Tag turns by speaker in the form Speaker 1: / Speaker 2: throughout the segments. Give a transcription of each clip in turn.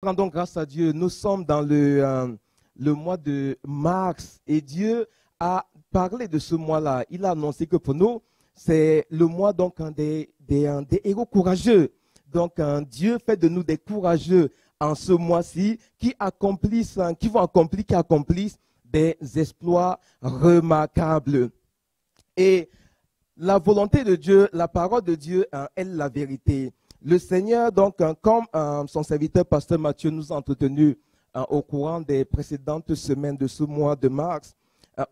Speaker 1: Rendons grâce à Dieu. Nous sommes dans le mois de mars et Dieu a parlé de ce mois-là. Il a annoncé que pour nous, c'est le mois donc des héros courageux. Donc Dieu fait de nous des courageux en ce mois-ci qui accomplissent des exploits remarquables. Et la volonté de Dieu, la parole de Dieu est la vérité. Le Seigneur, donc, comme son serviteur, pasteur Mathieu, nous a entretenu au courant des précédentes semaines de ce mois de mars,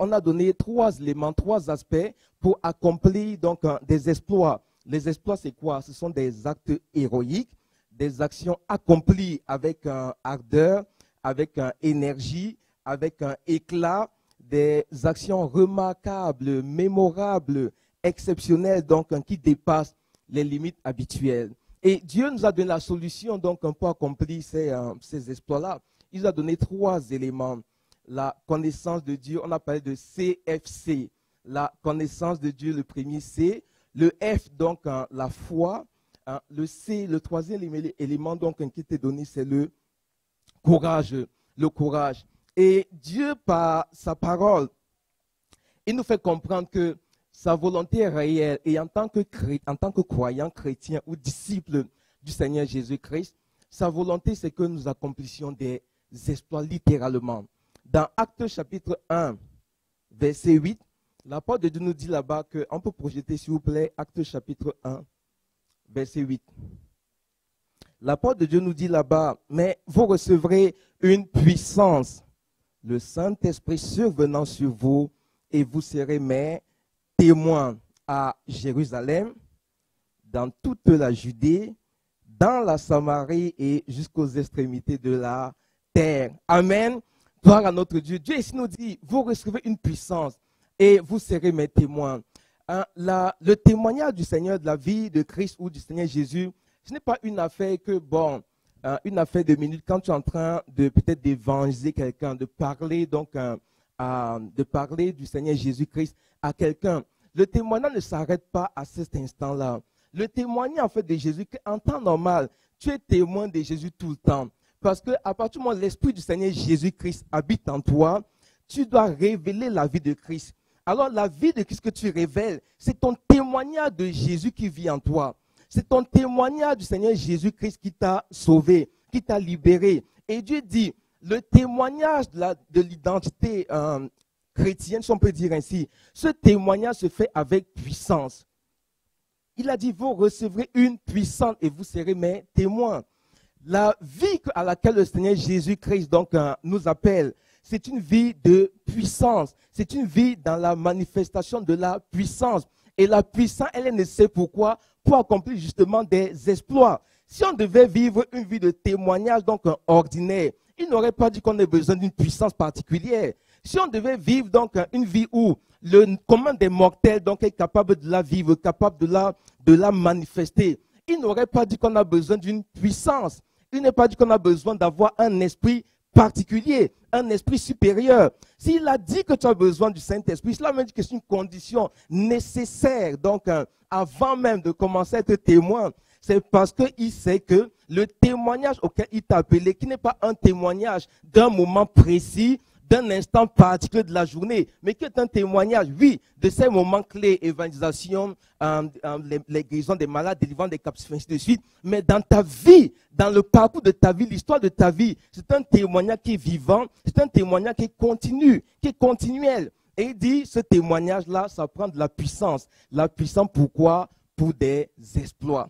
Speaker 1: on a donné 3 éléments, 3 aspects pour accomplir donc des exploits. Les exploits, c'est quoi? Ce sont des actes héroïques, des actions accomplies avec ardeur, avec énergie, avec un éclat, des actions remarquables, mémorables, exceptionnelles, donc qui dépassent les limites habituelles. Et Dieu nous a donné la solution donc pour accomplir ces exploits-là. Il nous a donné 3 éléments. La connaissance de Dieu, on a parlé de CFC. La connaissance de Dieu, le premier C. Le F, donc la foi. Le C, le 3e élément donc qui était donné, c'est le courage. Le courage. Et Dieu, par sa parole, il nous fait comprendre que sa volonté est réelle. Et en tant que croyant, chrétien ou disciple du Seigneur Jésus-Christ, sa volonté, c'est que nous accomplissions des exploits littéralement. Dans Actes chapitre 1, verset 8, la parole de Dieu nous dit là-bas qu'on peut projeter, s'il vous plaît, Actes chapitre 1, verset 8. La parole de Dieu nous dit là-bas, mais vous recevrez une puissance, le Saint-Esprit survenant sur vous, et vous serez mes témoins à Jérusalem, dans toute la Judée, dans la Samarie et jusqu'aux extrémités de la terre. Amen. Gloire à notre Dieu. Dieu ici nous dit, vous recevez une puissance et vous serez mes témoins. Le témoignage du Seigneur, de la vie de Christ ou du Seigneur Jésus, ce n'est pas une affaire une affaire de minutes quand tu es en train de peut-être d'évangéliser quelqu'un, de parler du Seigneur Jésus-Christ à quelqu'un. Le témoignage ne s'arrête pas à cet instant-là. Le témoignage en fait de Jésus, en temps normal, tu es témoin de Jésus tout le temps. Parce qu'à partir du moment où l'Esprit du Seigneur Jésus-Christ habite en toi, tu dois révéler la vie de Christ. Alors la vie de Christ que tu révèles, c'est ton témoignage de Jésus qui vit en toi. C'est ton témoignage du Seigneur Jésus-Christ qui t'a sauvé, qui t'a libéré. Et Dieu dit, le témoignage de l'identité chrétienne, si on peut dire ainsi, ce témoignage se fait avec puissance. Il a dit, vous recevrez une puissance et vous serez mes témoins. La vie à laquelle le Seigneur Jésus-Christ donc nous appelle, c'est une vie de puissance. C'est une vie dans la manifestation de la puissance. Et la puissance, elle est nécessaire pourquoi? Pour accomplir justement des exploits. Si on devait vivre une vie de témoignage donc ordinaire, il n'aurait pas dit qu'on ait besoin d'une puissance particulière. Si on devait vivre donc une vie où le commun des mortels donc est capable de la vivre, capable de la manifester, il n'aurait pas dit qu'on a besoin d'une puissance. Il n'est pas dit qu'on a besoin d'avoir un esprit particulier, un esprit supérieur. S'il a dit que tu as besoin du Saint-Esprit, cela veut dire que c'est une condition nécessaire. Donc, avant même de commencer à être témoin, c'est parce qu'il sait que le témoignage auquel il t'a appelé, qui n'est pas un témoignage d'un moment précis, d'un instant particulier de la journée, mais qui est un témoignage, oui, de ces moments clés, évangélisation, les guérisons des malades, délivrance des captifs, ainsi de suite. Mais dans ta vie, dans le parcours de ta vie, l'histoire de ta vie, c'est un témoignage qui est vivant, c'est un témoignage qui est continu, qui est continuel. Et il dit, ce témoignage-là, ça prend de la puissance. La puissance, pourquoi? Pour des exploits.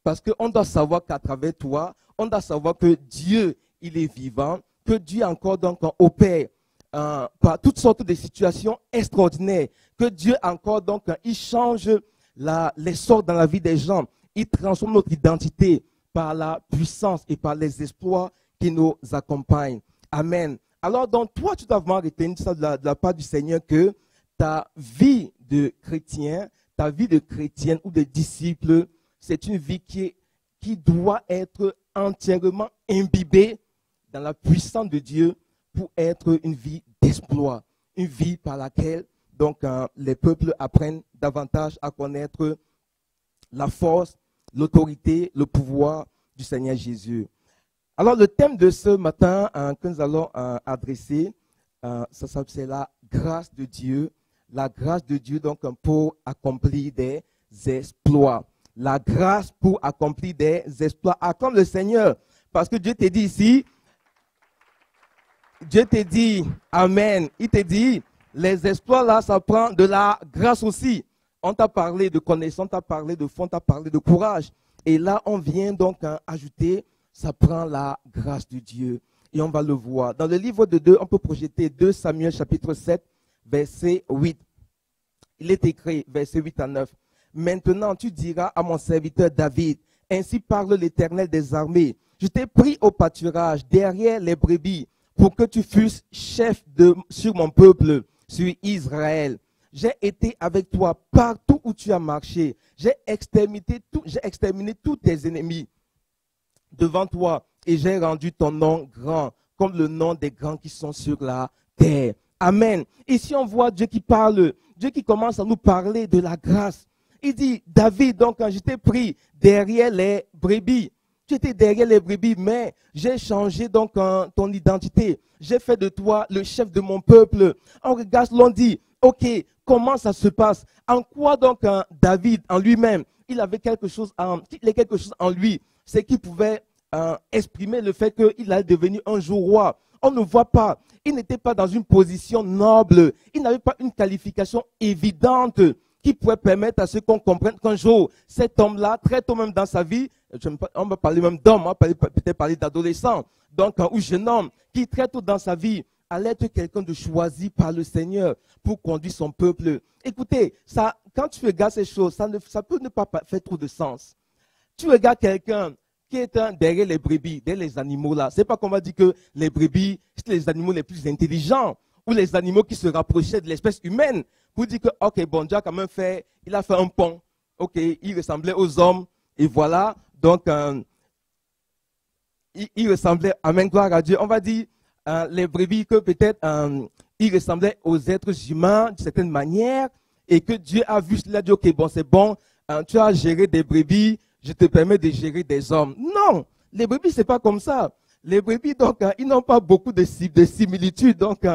Speaker 1: Parce qu'on doit savoir qu'à travers toi, on doit savoir que Dieu, il est vivant, que Dieu encore donc opère par toutes sortes de situations extraordinaires, que Dieu encore donc il change les sorts dans la vie des gens, il transforme notre identité par la puissance et par les exploits qui nous accompagnent. Amen. Alors donc toi tu dois vraiment retenir ça de la part du Seigneur que ta vie de chrétien, ta vie de chrétienne ou de disciple, c'est une vie qui doit être entièrement imbibée dans la puissance de Dieu pour être une vie d'exploit, une vie par laquelle donc les peuples apprennent davantage à connaître la force, l'autorité, le pouvoir du Seigneur Jésus. Alors, le thème de ce matin que nous allons adresser, c'est la grâce de Dieu. La grâce de Dieu, donc, pour accomplir des exploits. La grâce pour accomplir des exploits. Acclame le Seigneur. Parce que Dieu t'a dit ici, Dieu te dit, Amen. Il te dit, les exploits là, ça prend de la grâce aussi. On t'a parlé de connaissance, on t'a parlé de fond, on t'a parlé de courage. Et là, on vient donc ajouter, ça prend la grâce de Dieu. Et on va le voir. Dans le livre de 2, on peut projeter 2 Samuel chapitre 7, verset 8. Il est écrit, verset 8 à 9. Maintenant, tu diras à mon serviteur David, ainsi parle l'Éternel des armées. Je t'ai pris au pâturage derrière les brebis pour que tu fusses chef sur mon peuple, sur Israël. J'ai été avec toi partout où tu as marché. J'ai exterminé tous tes ennemis devant toi et j'ai rendu ton nom grand, comme le nom des grands qui sont sur la terre. Amen. Ici, on voit Dieu qui parle, Dieu qui commence à nous parler de la grâce. Il dit, David, donc, quand je t'ai pris derrière les brebis, tu étais derrière les brebis, mais j'ai changé donc ton identité. J'ai fait de toi le chef de mon peuple. On regarde, l'on dit, ok, comment ça se passe? En quoi donc David, en lui-même, il avait quelque chose en lui, c'est qu'il pouvait exprimer le fait qu'il allait devenir un jour roi. On ne voit pas. Il n'était pas dans une position noble. Il n'avait pas une qualification évidente qui pourrait permettre à ceux qu'on comprenne qu'un jour, cet homme-là, très tôt même dans sa vie, on va parler même d'homme, on va peut-être parler d'adolescent, donc ou jeune homme, qui très tôt dans sa vie allait être quelqu'un de choisi par le Seigneur pour conduire son peuple. Écoutez, ça, quand tu regardes ces choses, ça peut ne pas faire trop de sens. Tu regardes quelqu'un qui est derrière les brebis, derrière les animaux là. C'est pas qu'on va dire que les brebis, c'est les animaux les plus intelligents ou les animaux qui se rapprochaient de l'espèce humaine. Pour dire que, ok, bon, Dieu a quand même il a fait un pont. Ok, il ressemblait aux hommes. Et voilà, donc, il ressemblait, amen, gloire à Dieu. On va dire, les brebis, que peut-être, il ressemblait aux êtres humains d'une certaine manière. Et que Dieu a vu cela, dit, ok, bon, c'est bon, tu as géré des brebis, je te permets de gérer des hommes. Non, les brebis, c'est pas comme ça. Les brebis, donc, ils n'ont pas beaucoup de similitudes. Donc,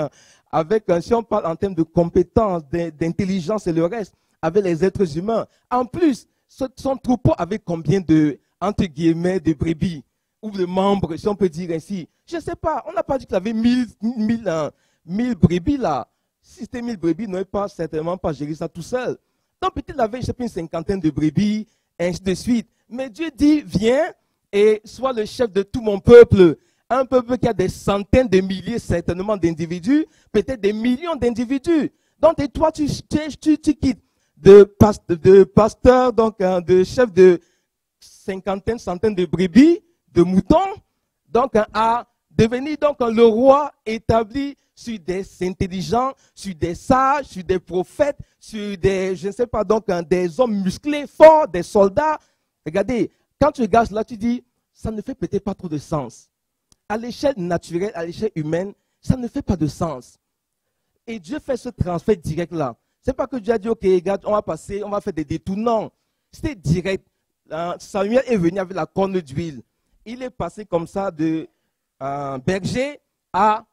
Speaker 1: si on parle en termes de compétences, d'intelligence et le reste, avec les êtres humains. En plus, son troupeau avait combien de, entre guillemets, de brebis ou de membres, si on peut dire ainsi. Je ne sais pas, on n'a pas dit qu'il avait 1000 brebis là. Si c'était 1000 brebis, il n'aurait pas certainement pas géré ça tout seul. Donc peut-être il avait, je sais pas, une cinquantaine de brebis, ainsi de suite. Mais Dieu dit, viens et sois le chef de tout mon peuple. Un peuple qui a des centaines de milliers certainement d'individus, peut-être des millions d'individus. Donc et toi, tu quittes de pasteur, donc de chef de cinquantaine, centaines de brebis, de moutons, donc à devenir donc le roi établi sur des intelligents, sur des sages, sur des prophètes, sur des, je ne sais pas, donc des hommes musclés, forts, des soldats. Regardez, quand tu regardes là, tu dis, ça ne fait peut-être pas trop de sens. À l'échelle naturelle, à l'échelle humaine, ça ne fait pas de sens. Et Dieu fait ce transfert direct là. C'est pas que Dieu a dit, ok, regarde, on va faire des détours. Non, c'était direct. Samuel est venu avec la corne d'huile. Il est passé comme ça de berger à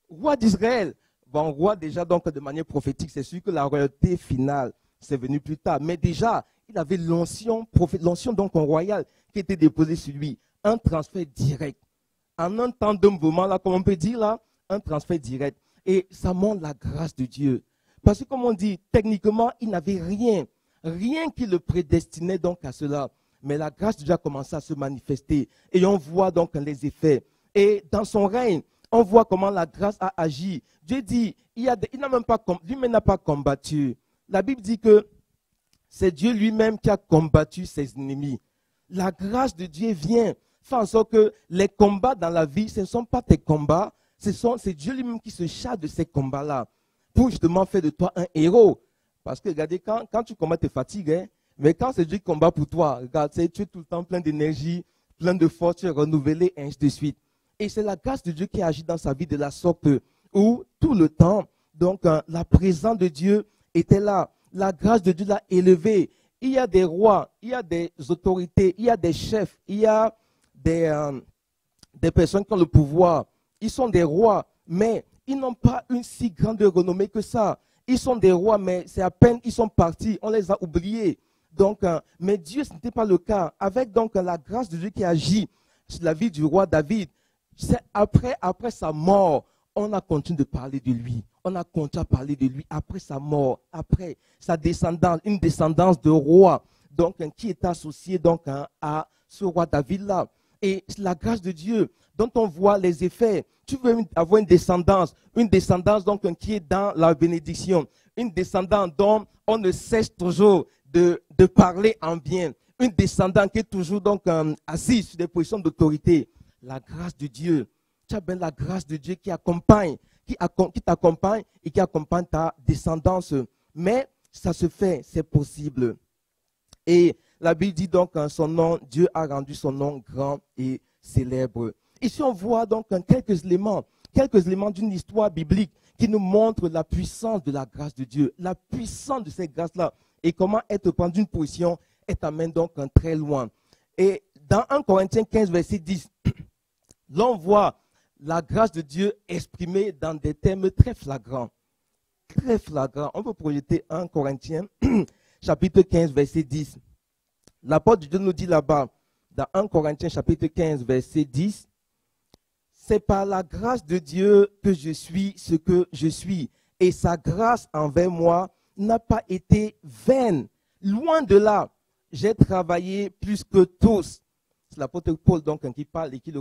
Speaker 1: roi d'Israël. Bon, roi déjà donc de manière prophétique, c'est sûr que la royauté finale, c'est venu plus tard. Mais déjà, il avait l'onction donc royale qui était déposée sur lui. Un transfert direct. En un temps d'un moment, là, comme on peut dire là, un transfert direct. Et ça montre la grâce de Dieu. Parce que comme on dit, techniquement, il n'avait rien qui le prédestinait donc à cela. Mais la grâce de Dieu a commencé à se manifester. Et on voit donc les effets. Et dans son règne, on voit comment la grâce a agi. Dieu dit, lui-même n'a pas combattu. La Bible dit que c'est Dieu lui-même qui a combattu ses ennemis. La grâce de Dieu vient faire en sorte que les combats dans la vie, ce ne sont pas tes combats, c'est Dieu lui-même qui se charge de ces combats-là pour justement faire de toi un héros. Parce que regardez, quand tu combats, tu es fatigué, mais quand c'est Dieu qui combat pour toi, regarde, tu es tout le temps plein d'énergie, plein de force, tu es renouvelé, et ainsi de suite. Et c'est la grâce de Dieu qui agit dans sa vie de la sorte où tout le temps, donc la présence de Dieu était là. La grâce de Dieu l'a élevé. Il y a des rois, il y a des autorités, il y a des chefs, il y a des des personnes qui ont le pouvoir. Ils sont des rois, mais ils n'ont pas une si grande renommée que ça. Ils sont des rois, mais c'est à peine ils sont partis, on les a oubliés. Donc, mais Dieu, ce n'était pas le cas. Avec donc la grâce de Dieu qui agit sur la vie du roi David, c'est après sa mort, on a continué de parler de lui. On a continué à parler de lui après sa mort, après sa descendance, une descendance de roi, donc qui est associée donc à ce roi David-là. Et la grâce de Dieu, dont on voit les effets. Tu veux avoir une descendance donc qui est dans la bénédiction, une descendance dont on ne cesse toujours de parler en bien, une descendance qui est toujours donc assise sur des positions d'autorité. La grâce de Dieu, tu as bien la grâce de Dieu qui t'accompagne et qui accompagne ta descendance. Mais ça se fait, c'est possible. Et la Bible dit donc son nom, Dieu a rendu son nom grand et célèbre. Ici, on voit donc quelques éléments d'une histoire biblique qui nous montrent la puissance de la grâce de Dieu, la puissance de cette grâce-là et comment être prendre une position et t'amène donc très loin. Et dans 1 Corinthiens 15, verset 10, l'on voit la grâce de Dieu exprimée dans des termes très flagrants. Très flagrants. On peut projeter 1 Corinthiens chapitre 15, verset 10. L'apôtre de Dieu nous dit là-bas, dans 1 Corinthiens chapitre 15, verset 10, c'est par la grâce de Dieu que je suis ce que je suis. Et sa grâce envers moi n'a pas été vaine. Loin de là, j'ai travaillé plus que tous. C'est l'apôtre Paul donc, qui parle et qui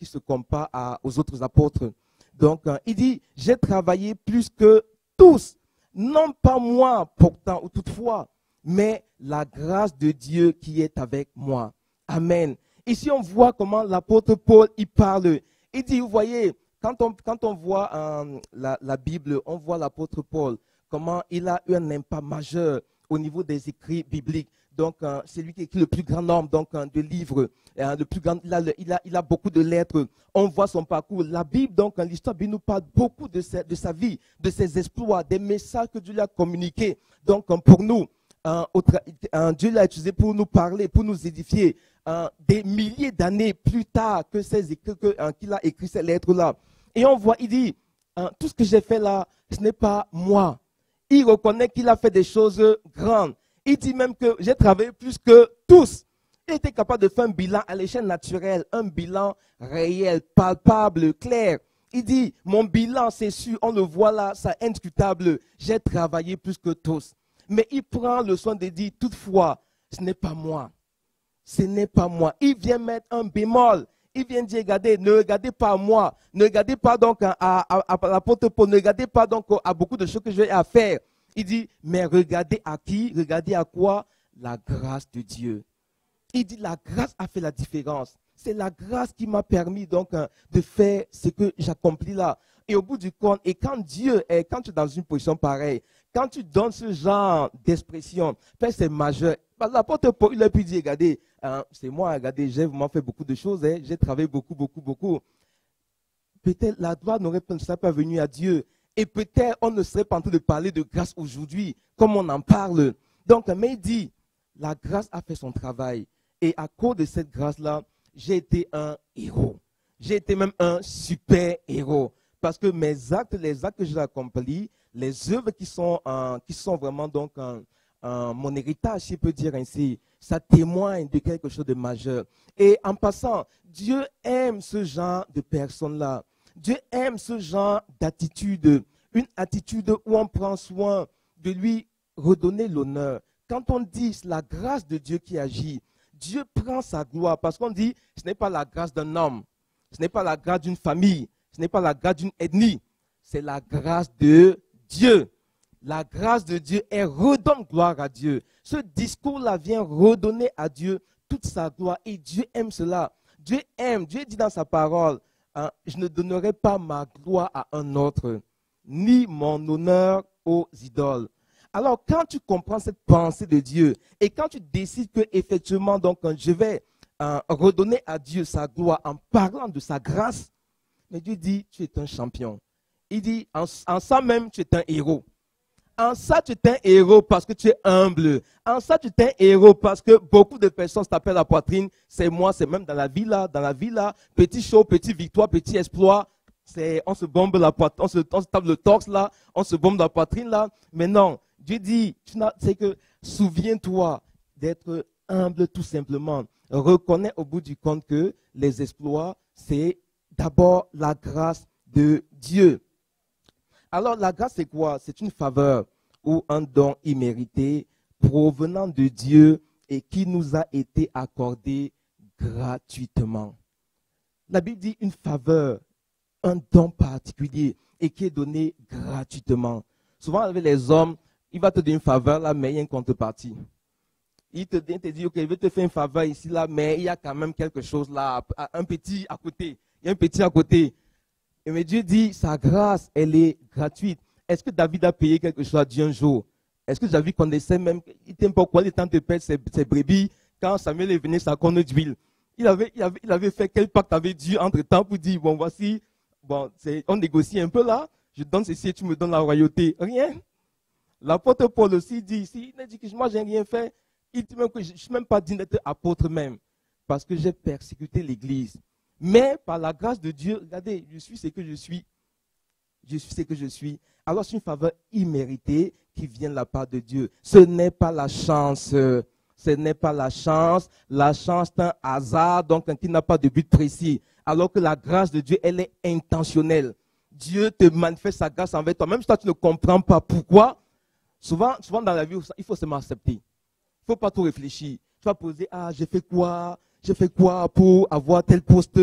Speaker 1: se compare aux autres apôtres. Donc, il dit, j'ai travaillé plus que tous. Non pas moi, pourtant, ou toutefois, mais la grâce de Dieu qui est avec moi. Amen. Ici, on voit comment l'apôtre Paul, il parle. Il dit, vous voyez, quand on voit la Bible, on voit l'apôtre Paul, comment il a eu un impact majeur au niveau des écrits bibliques. Donc, c'est lui qui écrit le plus grand nombre de livres. Le plus grand, il a beaucoup de lettres. On voit son parcours. La Bible, donc, l'histoire nous parle beaucoup de sa vie, de ses exploits, des messages que Dieu lui a communiqués. Donc, pour nous, Dieu l'a utilisé pour nous parler, pour nous édifier. Des milliers d'années plus tard qu'il a écrit ces lettres-là. Et on voit, il dit, tout ce que j'ai fait là, ce n'est pas moi. Il reconnaît qu'il a fait des choses grandes. Il dit même que j'ai travaillé plus que tous. Il était capable de faire un bilan à l'échelle naturelle, un bilan réel, palpable, clair. Il dit, mon bilan, c'est sûr, on le voit là, c'est indiscutable. J'ai travaillé plus que tous. Mais il prend le soin de dire, toutefois, ce n'est pas moi. Ce n'est pas moi. Il vient mettre un bémol. Il vient dire, regardez, ne regardez pas à moi. Ne regardez pas donc à l'apôtre Paul. Ne regardez pas donc à beaucoup de choses que j'ai à faire. Il dit, mais regardez à qui? Regardez à quoi? La grâce de Dieu. Il dit, la grâce a fait la différence. C'est la grâce qui m'a permis donc de faire ce que j'accomplis là. Et au bout du compte, et quand tu es dans une position pareille, quand tu donnes ce genre d'expression, c'est majeur. L'apôtre Paul, il a pu dire, regardez, c'est moi, regardez, j'ai vraiment fait beaucoup de choses, j'ai travaillé beaucoup. Peut-être la gloire n'aurait pas venu à Dieu. Et peut-être on ne serait pas en train de parler de grâce aujourd'hui, comme on en parle. Donc, mais il dit, la grâce a fait son travail. Et à cause de cette grâce-là, j'ai été un héros. J'ai été même un super héros. Parce que les actes que j'ai accomplis, les œuvres qui sont vraiment donc mon héritage, si je peux dire ainsi, ça témoigne de quelque chose de majeur. Et en passant, Dieu aime ce genre de personnes-là. Dieu aime ce genre d'attitude, une attitude où on prend soin de lui redonner l'honneur. Quand on dit la grâce de Dieu qui agit, Dieu prend sa gloire parce qu'on dit ce n'est pas la grâce d'un homme, ce n'est pas la grâce d'une famille, ce n'est pas la grâce d'une ethnie, c'est la grâce de Dieu. La grâce de Dieu, elle redonne gloire à Dieu. Ce discours-là vient redonner à Dieu toute sa gloire et Dieu aime cela. Dieu aime, Dieu dit dans sa parole, je ne donnerai pas ma gloire à un autre, ni mon honneur aux idoles. Alors, quand tu comprends cette pensée de Dieu et quand tu décides que effectivement, donc, je vais redonner à Dieu sa gloire en parlant de sa grâce, mais Dieu dit, tu es un champion. Il dit, en ça même, tu es un héros. En ça, tu es un héros parce que tu es humble. En ça, tu es un héros parce que beaucoup de personnes se tapent la poitrine. C'est moi, c'est même dans la vie là, Petit show, petite victoire, petit exploit. On se bombe la poitrine, on se tape le torse là, on se bombe la poitrine là. Mais non, Dieu dit, c'est que souviens-toi d'être humble tout simplement. Reconnais au bout du compte que les exploits, c'est d'abord la grâce de Dieu. Alors, la grâce, c'est quoi? C'est une faveur ou un don immérité provenant de Dieu et qui nous a été accordé gratuitement. La Bible dit une faveur, un don particulier et qui est donné gratuitement. Souvent, avec les hommes, il va te donner une faveur là, mais il y a une contrepartie. Il te dit, ok, je vais te faire une faveur ici, là, mais il y a quand même quelque chose là, un petit à côté. Il y a un petit à côté. Mais Dieu dit, sa grâce, elle est gratuite. Est-ce que David a payé quelque chose à Dieu un jour? Est-ce que David connaissait même, il t'aime pas quoi, il est temps de perdre ses brebis, quand Samuel est venu sa corne d'huile. Il avait fait quel pacte avec Dieu entre temps pour dire, bon, voici, bon, on négocie un peu là, je donne ceci et tu me donnes la royauté. Rien. L'apôtre Paul aussi dit ici, il dit que moi, j'ai rien fait. Il dit même que je ne suis même pas digne d'être apôtre même, parce que j'ai persécuté l'église. Mais par la grâce de Dieu, regardez, je suis ce que je suis. Je suis ce que je suis. Alors c'est une faveur imméritée qui vient de la part de Dieu. Ce n'est pas la chance. Ce n'est pas la chance. La chance est un hasard, donc qui n'a pas de but précis. Alors que la grâce de Dieu, elle est intentionnelle. Dieu te manifeste sa grâce envers toi. Même si toi, tu ne comprends pas pourquoi. Souvent dans la vie, il faut se m'accepter. Il ne faut pas tout réfléchir. Tu vas poser, j'ai fait quoi? J'ai fait quoi pour avoir tel poste?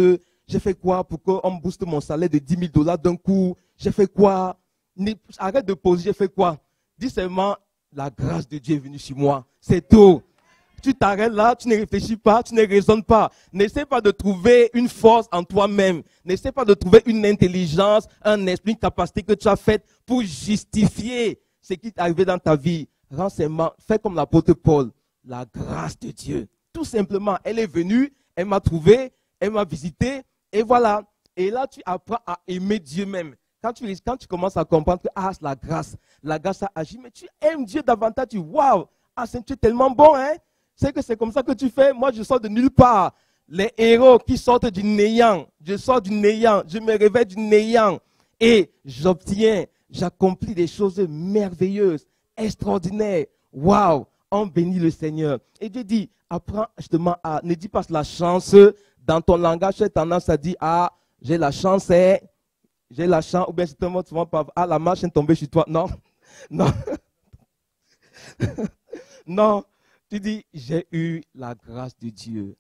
Speaker 1: J'ai fait quoi pour qu'on me booste mon salaire de $10,000 d'un coup? J'ai fait quoi? Arrête de poser, j'ai fait quoi? Dis seulement, la grâce de Dieu est venue sur moi. C'est tout. Tu t'arrêtes là, tu ne réfléchis pas, tu ne raisonnes pas. N'essaie pas de trouver une force en toi-même. N'essaie pas de trouver une intelligence, un esprit, une capacité que tu as faite pour justifier ce qui est arrivé dans ta vie. Renseignement, fais comme l'apôtre Paul. La grâce de Dieu. Tout simplement, elle est venue, elle m'a trouvé, elle m'a visité, et voilà. Et là, tu apprends à aimer Dieu même. Quand tu commences à comprendre que la grâce a agi, mais tu aimes Dieu davantage, tu dis, waouh, tu es tellement bon, hein. C'est que c'est comme ça que tu fais. Moi, je sors de nulle part. Les héros qui sortent du néant, je sors du néant, je me réveille du néant, et j'accomplis des choses merveilleuses, extraordinaires. Waouh, on bénit le Seigneur. Et Dieu dit, apprends justement ne dis pas la chance. Dans ton langage, tu as tendance à dire, j'ai la chance, j'ai la chance, ou bien justement, tu vas pas, la marche est tombée sur toi. Non, non, non. Tu dis, j'ai eu la grâce de Dieu.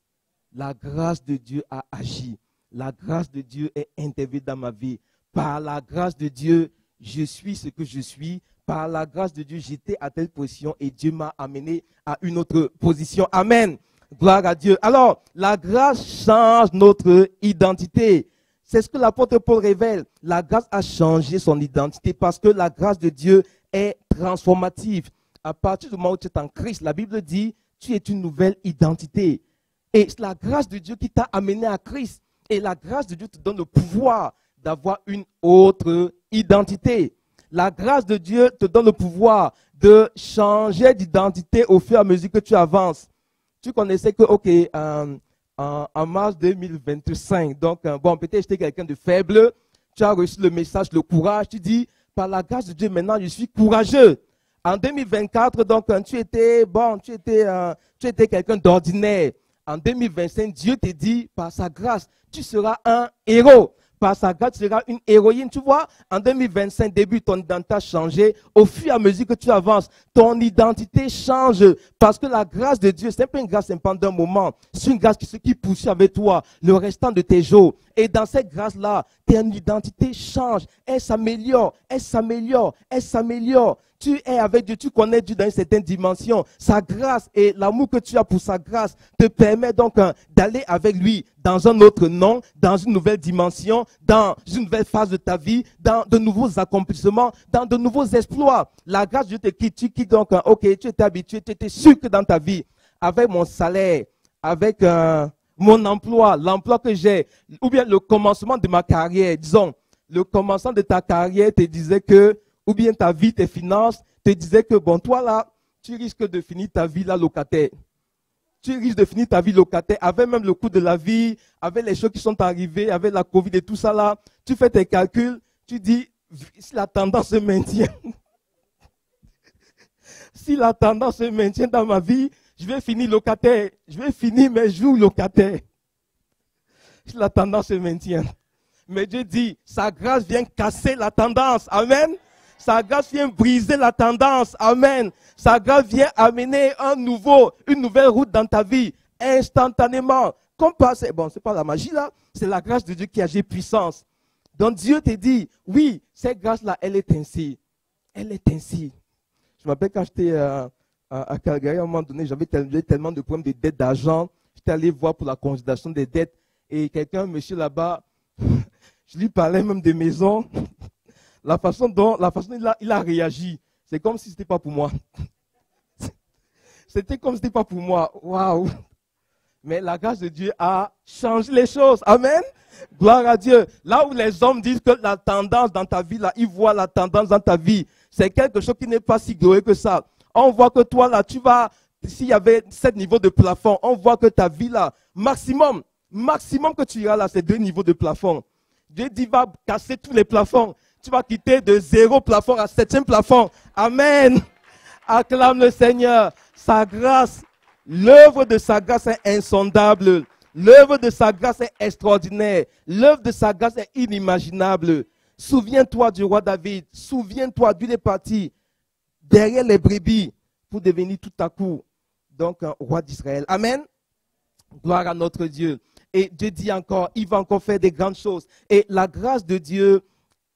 Speaker 1: La grâce de Dieu a agi. La grâce de Dieu est intervenue dans ma vie. Par la grâce de Dieu, je suis ce que je suis. Par la grâce de Dieu, j'étais à telle position et Dieu m'a amené à une autre position. Amen. Gloire à Dieu. Alors, la grâce change notre identité. C'est ce que l'apôtre Paul révèle. La grâce a changé son identité parce que la grâce de Dieu est transformative. À partir du moment où tu es en Christ, la Bible dit, tu es une nouvelle identité. Et c'est la grâce de Dieu qui t'a amené à Christ. Et la grâce de Dieu te donne le pouvoir d'avoir une autre identité. La grâce de Dieu te donne le pouvoir de changer d'identité au fur et à mesure que tu avances. Tu connaissais que, en mars 2025, donc, peut-être j'étais quelqu'un de faible. Tu as reçu le message, le courage. Tu dis, par la grâce de Dieu, maintenant, je suis courageux. En 2024, donc, tu étais quelqu'un d'ordinaire. En 2025, Dieu te dit, par sa grâce, tu seras un héros. Par sa grâce, tu seras une héroïne. Tu vois, en 2025, début, ton identité a changé. Au fur et à mesure que tu avances, ton identité change. Parce que la grâce de Dieu, ce n'est pas une grâce simplement d'un moment. C'est une grâce qui poursuit avec toi le restant de tes jours. Et dans cette grâce-là, ton identité change. Elle s'améliore, elle s'améliore, elle s'améliore. Tu es avec Dieu, tu connais Dieu dans une certaine dimension. Sa grâce et l'amour que tu as pour sa grâce te permet donc d'aller avec lui dans un autre nom, dans une nouvelle dimension, dans une nouvelle phase de ta vie, dans de nouveaux accomplissements, dans de nouveaux exploits. La grâce de Dieu te quitte, tu quittes donc, tu étais habitué, tu étais sûr que dans ta vie, avec mon salaire, avec mon emploi, l'emploi que j'ai, ou bien le commencement de ma carrière, disons, le commencement de ta carrière te disait que ou bien ta vie, tes finances te disait que, bon, toi là, tu risques de finir ta vie là locataire. Tu risques de finir ta vie locataire, avec même le coût de la vie, avec les choses qui sont arrivées, avec la Covid et tout ça là. Tu fais tes calculs, tu dis, si la tendance se maintient, si la tendance se maintient dans ma vie, je vais finir locataire. Je vais finir mes jours locataires. Si la tendance se maintient. Mais Dieu dit, sa grâce vient casser la tendance. Amen. Sa grâce vient briser la tendance. Amen. Sa grâce vient amener une nouvelle route dans ta vie, instantanément. Comme bon, c'est pas la magie là, c'est la grâce de Dieu qui agit puissance. Donc Dieu te dit, oui, cette grâce-là, elle est ainsi. Elle est ainsi. Je me rappelle quand j'étais à Calgary, à un moment donné, j'avais tellement de problèmes de dettes d'argent. J'étais allé voir pour la consolidation des dettes. Et quelqu'un, monsieur là-bas, je lui parlais même de maison. La façon dont il a réagi, c'est comme si ce n'était pas pour moi. C'était comme si ce n'était pas pour moi. Waouh! Mais la grâce de Dieu a changé les choses. Amen. Gloire à Dieu. Là où les hommes disent que la tendance dans ta vie, là, ils voient la tendance dans ta vie, c'est quelque chose qui n'est pas si glorieux que ça. On voit que toi, là, s'il y avait 7 niveaux de plafond, on voit que ta vie, là, maximum que tu iras là, c'est 2 niveaux de plafond. Dieu dit, va casser tous les plafonds. Tu vas quitter de 0 plafond à 7e plafond. Amen. Acclame le Seigneur. Sa grâce, l'œuvre de sa grâce est insondable. L'œuvre de sa grâce est extraordinaire. L'œuvre de sa grâce est inimaginable. Souviens-toi du roi David. Souviens-toi d'où il est parti derrière les brebis pour devenir tout à coup donc un roi d'Israël. Amen. Gloire à notre Dieu. Et Dieu dit encore, il va encore faire des grandes choses. Et la grâce de Dieu,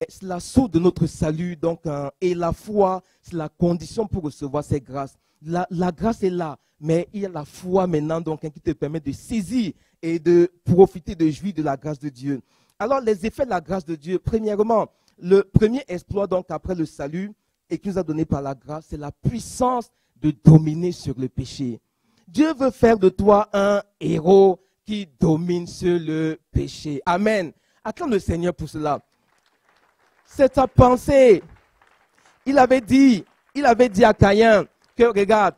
Speaker 1: c'est la source de notre salut. Donc, et la foi, c'est la condition pour recevoir ces grâces. La grâce est là, mais il y a la foi maintenant donc, qui te permet de saisir et de profiter, de jouir de la grâce de Dieu. Alors, les effets de la grâce de Dieu, premièrement, le premier exploit donc après le salut et qui nous a donné par la grâce, c'est la puissance de dominer sur le péché. Dieu veut faire de toi un héros qui domine sur le péché. Amen. Acclame le Seigneur pour cela. C'est ta pensée. Il avait dit à Caïn que regarde,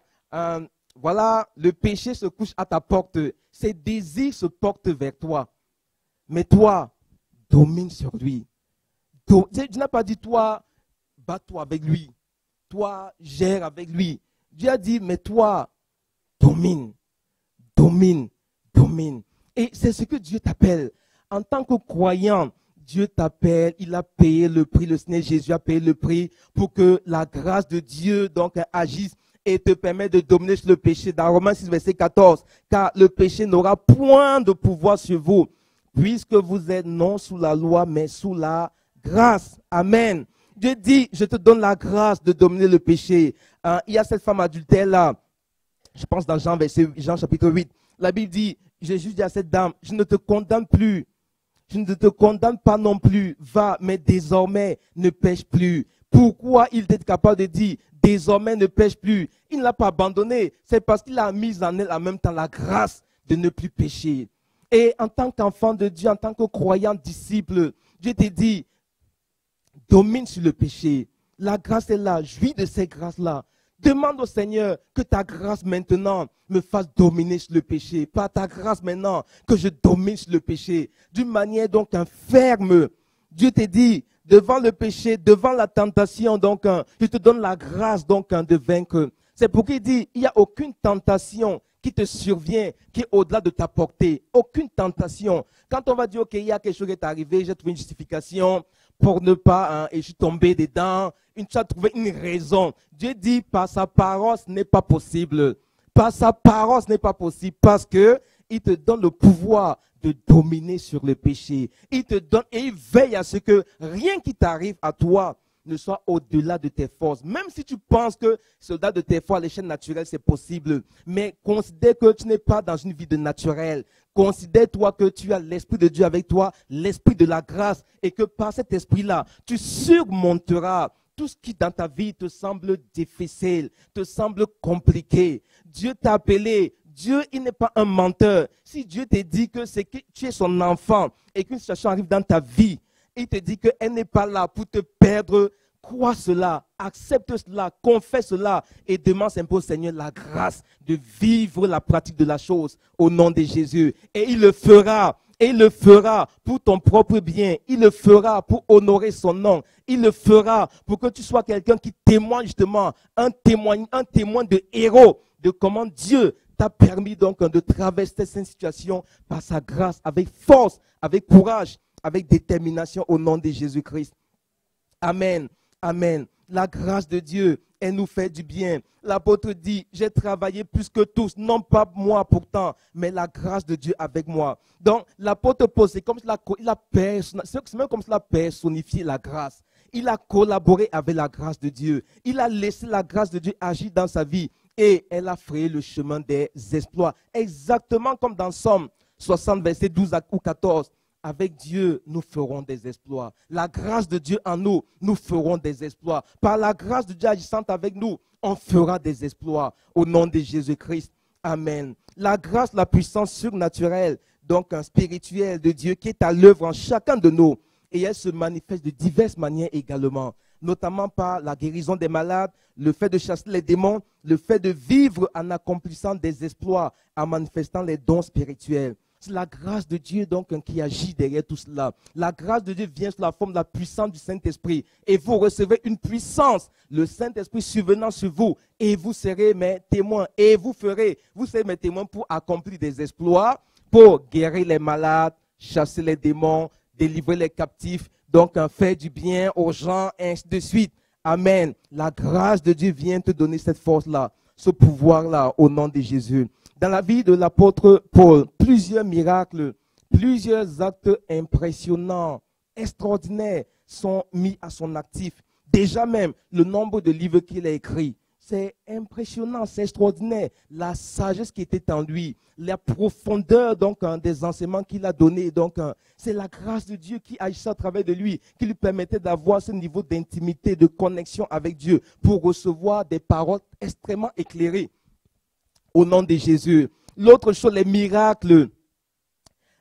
Speaker 1: voilà, le péché se couche à ta porte. Ses désirs se portent vers toi. Mais toi, domine sur lui. Dieu n'a pas dit toi, bats-toi avec lui. Toi, gère avec lui. Dieu a dit, mais toi, domine. Et c'est ce que Dieu t'appelle. En tant que croyant, Dieu t'appelle, il a payé le prix, le Seigneur Jésus a payé le prix pour que la grâce de Dieu donc agisse et te permette de dominer sur le péché. Dans Romains 6, verset 14, car le péché n'aura point de pouvoir sur vous, puisque vous êtes non sous la loi, mais sous la grâce. Amen. Dieu dit, je te donne la grâce de dominer le péché. Il y a cette femme adultère là, je pense dans Jean chapitre 8, la Bible dit, Jésus dit à cette dame, je ne te condamne plus. Je ne te condamne pas non plus. Va, mais désormais, ne pêche plus. Pourquoi il était capable de dire, désormais, ne pêche plus? Il ne l'a pas abandonné. C'est parce qu'il a mis en elle en même temps la grâce de ne plus pécher. Et en tant qu'enfant de Dieu, en tant que croyant disciple, Dieu te dit, domine sur le péché. La grâce est là. Jouis de ces grâces-là. Demande au Seigneur que ta grâce maintenant me fasse dominer sur le péché. Par ta grâce maintenant que je domine sur le péché. D'une manière donc ferme. Dieu te dit, devant le péché, devant la tentation, donc je te donne la grâce donc de vaincre. C'est pourquoi il dit, il n'y a aucune tentation qui te survient, qui est au-delà de ta portée. Aucune tentation. Quand on va dire, ok, il y a quelque chose qui est arrivé, j'ai trouvé une justification pour ne pas, et je suis tombé dedans, tu as trouvé une raison. Dieu dit, par sa parole, ce n'est pas possible. Par sa parole, ce n'est pas possible parce que il te donne le pouvoir de dominer sur le péché. Il te donne et il veille à ce que rien qui t'arrive à toi ne soit au-delà de tes forces. Même si tu penses que c'est au-delà de tes forces, à l'échelle naturelle, c'est possible. Mais considère que tu n'es pas dans une vie de naturel. Considère-toi que tu as l'Esprit de Dieu avec toi, l'Esprit de la grâce, et que par cet Esprit-là, tu surmonteras tout ce qui dans ta vie te semble difficile, te semble compliqué. Dieu t'a appelé. Dieu, il n'est pas un menteur. Si Dieu te dit que c'est que tu es son enfant et qu'une situation arrive dans ta vie, il te dit qu'elle n'est pas là pour te perdre, crois cela, accepte cela, confesse cela et demande simplement au Seigneur la grâce de vivre la pratique de la chose au nom de Jésus. Et il le fera. Et il le fera pour ton propre bien. Il le fera pour honorer son nom. Il le fera pour que tu sois quelqu'un qui témoigne justement, un témoin de héros de comment Dieu t'a permis donc de traverser cette situation par sa grâce, avec force, avec courage, avec détermination au nom de Jésus-Christ. Amen. Amen. La grâce de Dieu, elle nous fait du bien. L'apôtre dit, j'ai travaillé plus que tous, non pas moi pourtant, mais la grâce de Dieu avec moi. Donc, l'apôtre Paul, c'est comme cela, c'est même comme cela personnifié la grâce. Il a collaboré avec la grâce de Dieu. Il a laissé la grâce de Dieu agir dans sa vie et elle a frayé le chemin des exploits. Exactement comme dans Somme 60, verset 12 ou 14. Avec Dieu, nous ferons des exploits. La grâce de Dieu en nous, nous ferons des exploits. Par la grâce de Dieu agissante avec nous, on fera des exploits. Au nom de Jésus-Christ. Amen. La grâce, la puissance surnaturelle, donc spirituelle de Dieu qui est à l'œuvre en chacun de nous. Et elle se manifeste de diverses manières également. Notamment par la guérison des malades, le fait de chasser les démons, le fait de vivre en accomplissant des exploits, en manifestant les dons spirituels. C'est la grâce de Dieu donc qui agit derrière tout cela. La grâce de Dieu vient sous la forme de la puissance du Saint-Esprit. Et vous recevez une puissance, le Saint-Esprit survenant sur vous. Et vous serez mes témoins. Et vous serez mes témoins pour accomplir des exploits, pour guérir les malades, chasser les démons, délivrer les captifs, donc faire du bien aux gens, et ainsi de suite. Amen. La grâce de Dieu vient te donner cette force-là, ce pouvoir-là, au nom de Jésus. Dans la vie de l'apôtre Paul, plusieurs miracles, plusieurs actes impressionnants, extraordinaires sont mis à son actif. Déjà même, le nombre de livres qu'il a écrits, c'est impressionnant, c'est extraordinaire. La sagesse qui était en lui, la profondeur donc des enseignements qu'il a donnés. Donc, c'est la grâce de Dieu qui agissait à travers de lui, qui lui permettait d'avoir ce niveau d'intimité, de connexion avec Dieu pour recevoir des paroles extrêmement éclairées. Au nom de Jésus. L'autre chose, les miracles.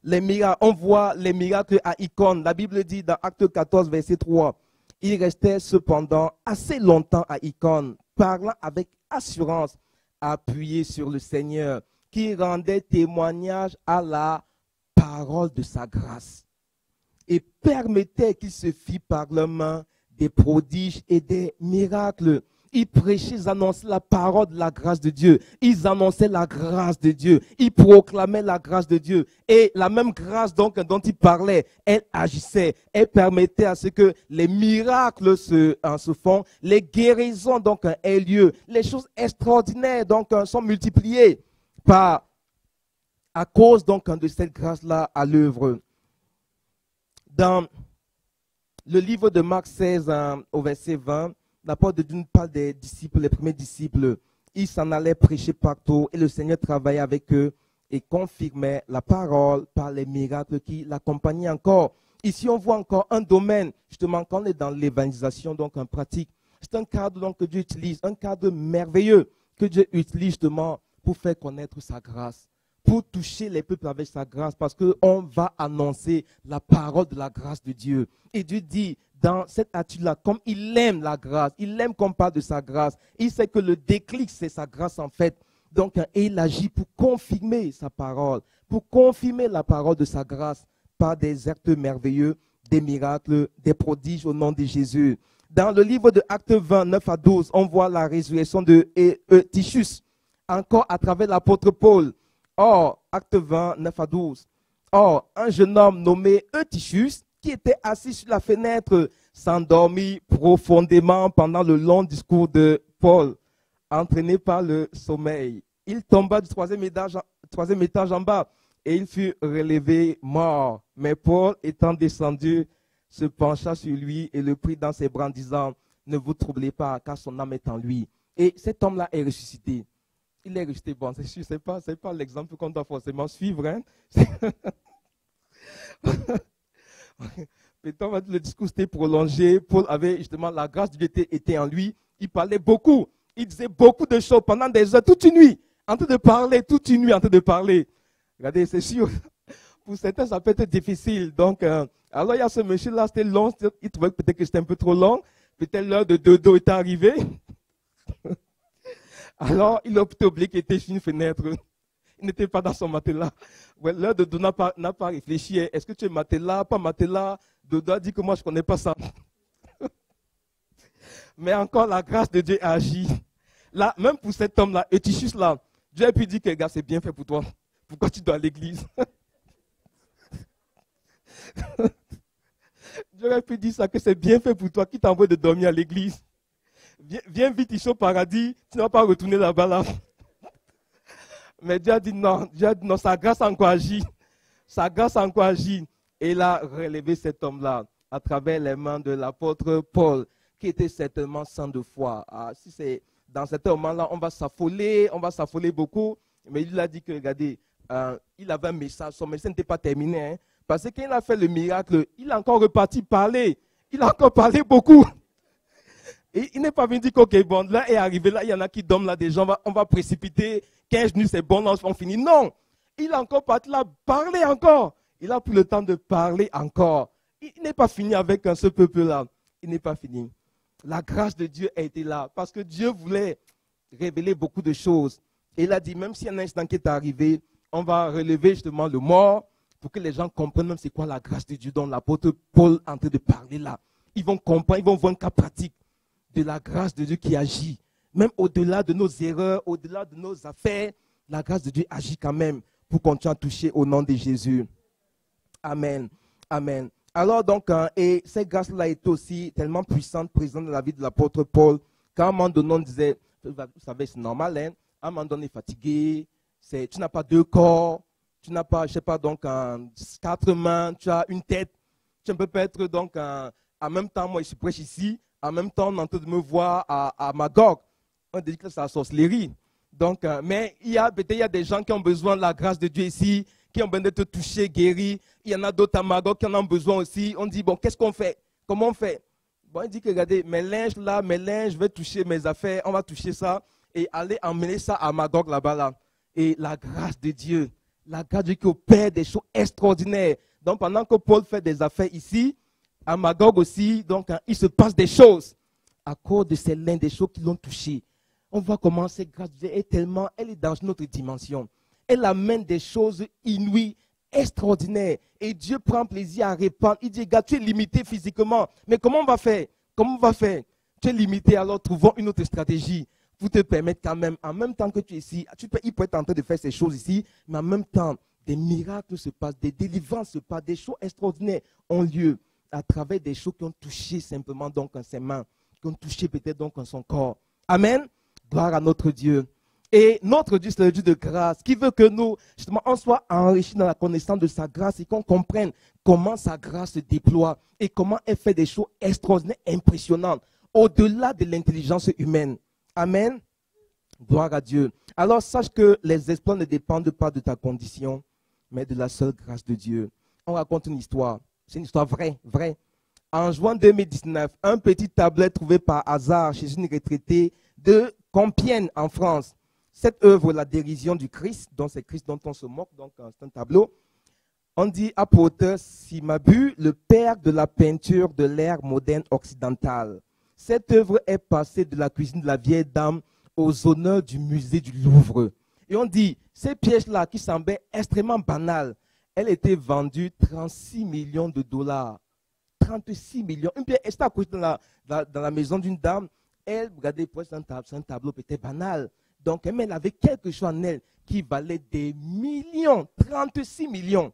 Speaker 1: Les miracles, on voit les miracles à Icône. La Bible dit dans Acte 14, verset 3, il restait cependant assez longtemps à Icône, parlant avec assurance, appuyé sur le Seigneur, qui rendait témoignage à la parole de sa grâce et permettait qu'il se fît par leurs mains des prodiges et des miracles. Ils prêchaient, ils annonçaient la parole de la grâce de Dieu. Ils annonçaient la grâce de Dieu. Ils proclamaient la grâce de Dieu. Et la même grâce donc dont ils parlaient, elle agissait. Elle permettait à ce que les miracles se font. Les guérisons donc aient lieu. Les choses extraordinaires donc sont multipliées à cause donc de cette grâce-là à l'œuvre. Dans le livre de Marc 16 au verset 20, l'apôtre de Dieu parle des disciples, les premiers disciples. Ils s'en allaient prêcher partout et le Seigneur travaillait avec eux et confirmait la parole par les miracles qui l'accompagnaient encore. Ici, on voit encore un domaine, justement, quand on est dans l'évangélisation, donc en pratique. C'est un cadre donc, que Dieu utilise, un cadre merveilleux que Dieu utilise justement pour faire connaître sa grâce, pour toucher les peuples avec sa grâce, parce qu'on va annoncer la parole de la grâce de Dieu. Et Dieu dit, dans cette attitude-là, comme il aime la grâce, il aime qu'on parle de sa grâce, il sait que le déclic, c'est sa grâce en fait. Donc, il agit pour confirmer sa parole, pour confirmer la parole de sa grâce par des actes merveilleux, des miracles, des prodiges au nom de Jésus. Dans le livre de Actes 20, 9 à 12, on voit la résurrection de Eutychus, encore à travers l'apôtre Paul. Or, Actes 20, 9 à 12. Or, un jeune homme nommé Eutychus, qui était assis sur la fenêtre, s'endormit profondément pendant le long discours de Paul, entraîné par le sommeil. Il tomba du troisième étage en bas et il fut relevé mort. Mais Paul, étant descendu, se pencha sur lui et le prit dans ses bras en disant, « Ne vous troublez pas, car son âme est en lui. » Et cet homme-là est ressuscité. Il est ressuscité. Bon, c'est sûr, c'est pas l'exemple qu'on doit forcément suivre. Hein? Peut-être le discours s'était prolongé. Paul avait justement la grâce de Dieu était en lui. Il parlait beaucoup. Il disait beaucoup de choses pendant des heures, toute une nuit, en train de parler, toute une nuit en train de parler. Regardez, c'est sûr. Pour certains, ça peut être difficile. Donc, alors il y a ce monsieur-là, c'était long. Il trouvait peut-être que c'était un peu trop long. Peut-être l'heure de dodo est arrivée. Alors, il a oublié qu'il était sur une fenêtre. Il n'était pas dans son matelas. Ouais, l'heure de dodo n'a pas réfléchi. Est-ce que tu es matelas, pas matelas? Dodo a dit que moi, je ne connais pas ça. Mais encore, la grâce de Dieu agit. Là, même pour cet homme-là, Eutychus là, Dieu a pu dire que, gars, c'est bien fait pour toi. Pourquoi tu dois à l'église? Dieu a pu dire ça, que c'est bien fait pour toi, qui t'envoie de dormir à l'église. Viens vite ici au paradis, tu ne vas pas retourner là-bas là. Mais Dieu a dit non, sa grâce a encore agi. Sa grâce a encore agi. Et il a relevé cet homme-là à travers les mains de l'apôtre Paul, qui était certainement sans de foi. Ah, si c'est dans cet moment-là, on va s'affoler beaucoup. Mais il a dit que, regardez, il avait un message, son message n'était pas terminé. Hein, parce que quand il a fait le miracle, il a encore reparti parler. Il a encore parlé beaucoup. Et il n'est pas venu dire que, ok, bon, là est arrivé, là, il y en a qui dorment là, des gens, on va précipiter, 15 minutes, c'est bon, là, on finit. Non, il a encore parti là, parler encore. Il a pris le temps de parler encore. Il n'est pas fini avec ce peuple-là. Il n'est pas fini. La grâce de Dieu a été là, parce que Dieu voulait révéler beaucoup de choses. Et il a dit, même s'il y a un instant qui est arrivé, on va relever justement le mort, pour que les gens comprennent même c'est quoi la grâce de Dieu dont l'apôtre Paul est en train de parler là. Ils vont comprendre, ils vont voir un cas pratique de la grâce de Dieu qui agit. Même au-delà de nos erreurs, au-delà de nos affaires, la grâce de Dieu agit quand même pour continuer à toucher au nom de Jésus. Amen. Amen. Alors donc, et cette grâce-là est aussi tellement puissante, présente dans la vie de l'apôtre Paul, qu'à un moment donné, on disait, vous savez, c'est normal, hein, à un moment donné, fatigué, tu n'as pas deux corps, tu n'as pas, je ne sais pas, donc, quatre mains, tu as une tête, tu ne peux pas être donc, en même temps, moi je prêche ici, en même temps, on est en train de me voir à Magog. On dit que c'est la sorcellerie. Donc, mais il y a des gens qui ont besoin de la grâce de Dieu ici, qui ont besoin d'être touchés, guéris. Il y en a d'autres à Magog qui en ont besoin aussi. On dit, bon, qu'est-ce qu'on fait? Comment on fait? Bon, il dit que, regardez, mes linges là, je vais toucher mes affaires, on va toucher ça et aller emmener ça à Magog là-bas. Là. Et la grâce de Dieu qui opère des choses extraordinaires. Donc, pendant que Paul fait des affaires ici, à Magog aussi, donc, il se passe des choses à cause de ces linges, des choses qui l'ont touché. On voit comment cette grâce de Dieu est tellement, elle est dans une autre dimension. Elle amène des choses inouïes, extraordinaires. Et Dieu prend plaisir à répandre. Il dit, regarde, tu es limité physiquement. Mais comment on va faire? Comment on va faire? Tu es limité, alors trouvons une autre stratégie pour te permettre quand même, en même temps que tu es ici, il peut être en train de faire ces choses ici, mais en même temps, des miracles se passent, des délivrances se passent, des choses extraordinaires ont lieu à travers des choses qui ont touché simplement donc en ses mains, qui ont touché peut-être donc en son corps. Amen. Gloire à notre Dieu. Et notre Dieu, c'est le Dieu de grâce, qui veut que nous, justement, on soit enrichis dans la connaissance de sa grâce et qu'on comprenne comment sa grâce se déploie et comment elle fait des choses extraordinaires, impressionnantes, au-delà de l'intelligence humaine. Amen. Gloire à Dieu. Alors, sache que les exploits ne dépendent pas de ta condition, mais de la seule grâce de Dieu. On raconte une histoire. C'est une histoire vraie. En juin 2019, un petit tablet trouvé par hasard chez une retraitée de Compiègne en France. Cette œuvre, la dérision du Christ, dont c'est Christ dont on se moque, donc c'est un tableau. On dit à pour auteur Cimabue, le père de la peinture de l'ère moderne occidentale. Cette œuvre est passée de la cuisine de la vieille dame aux honneurs du musée du Louvre. Et on dit, ces pièces-là qui semblaient extrêmement banales, elles étaient vendues 36 millions de dollars. 36 millions. Une pièce, elle était accrochée dans la maison d'une dame. Elle, regardez, c'est un tableau peut-être banal. Donc, elle avait quelque chose en elle qui valait des millions, 36 millions,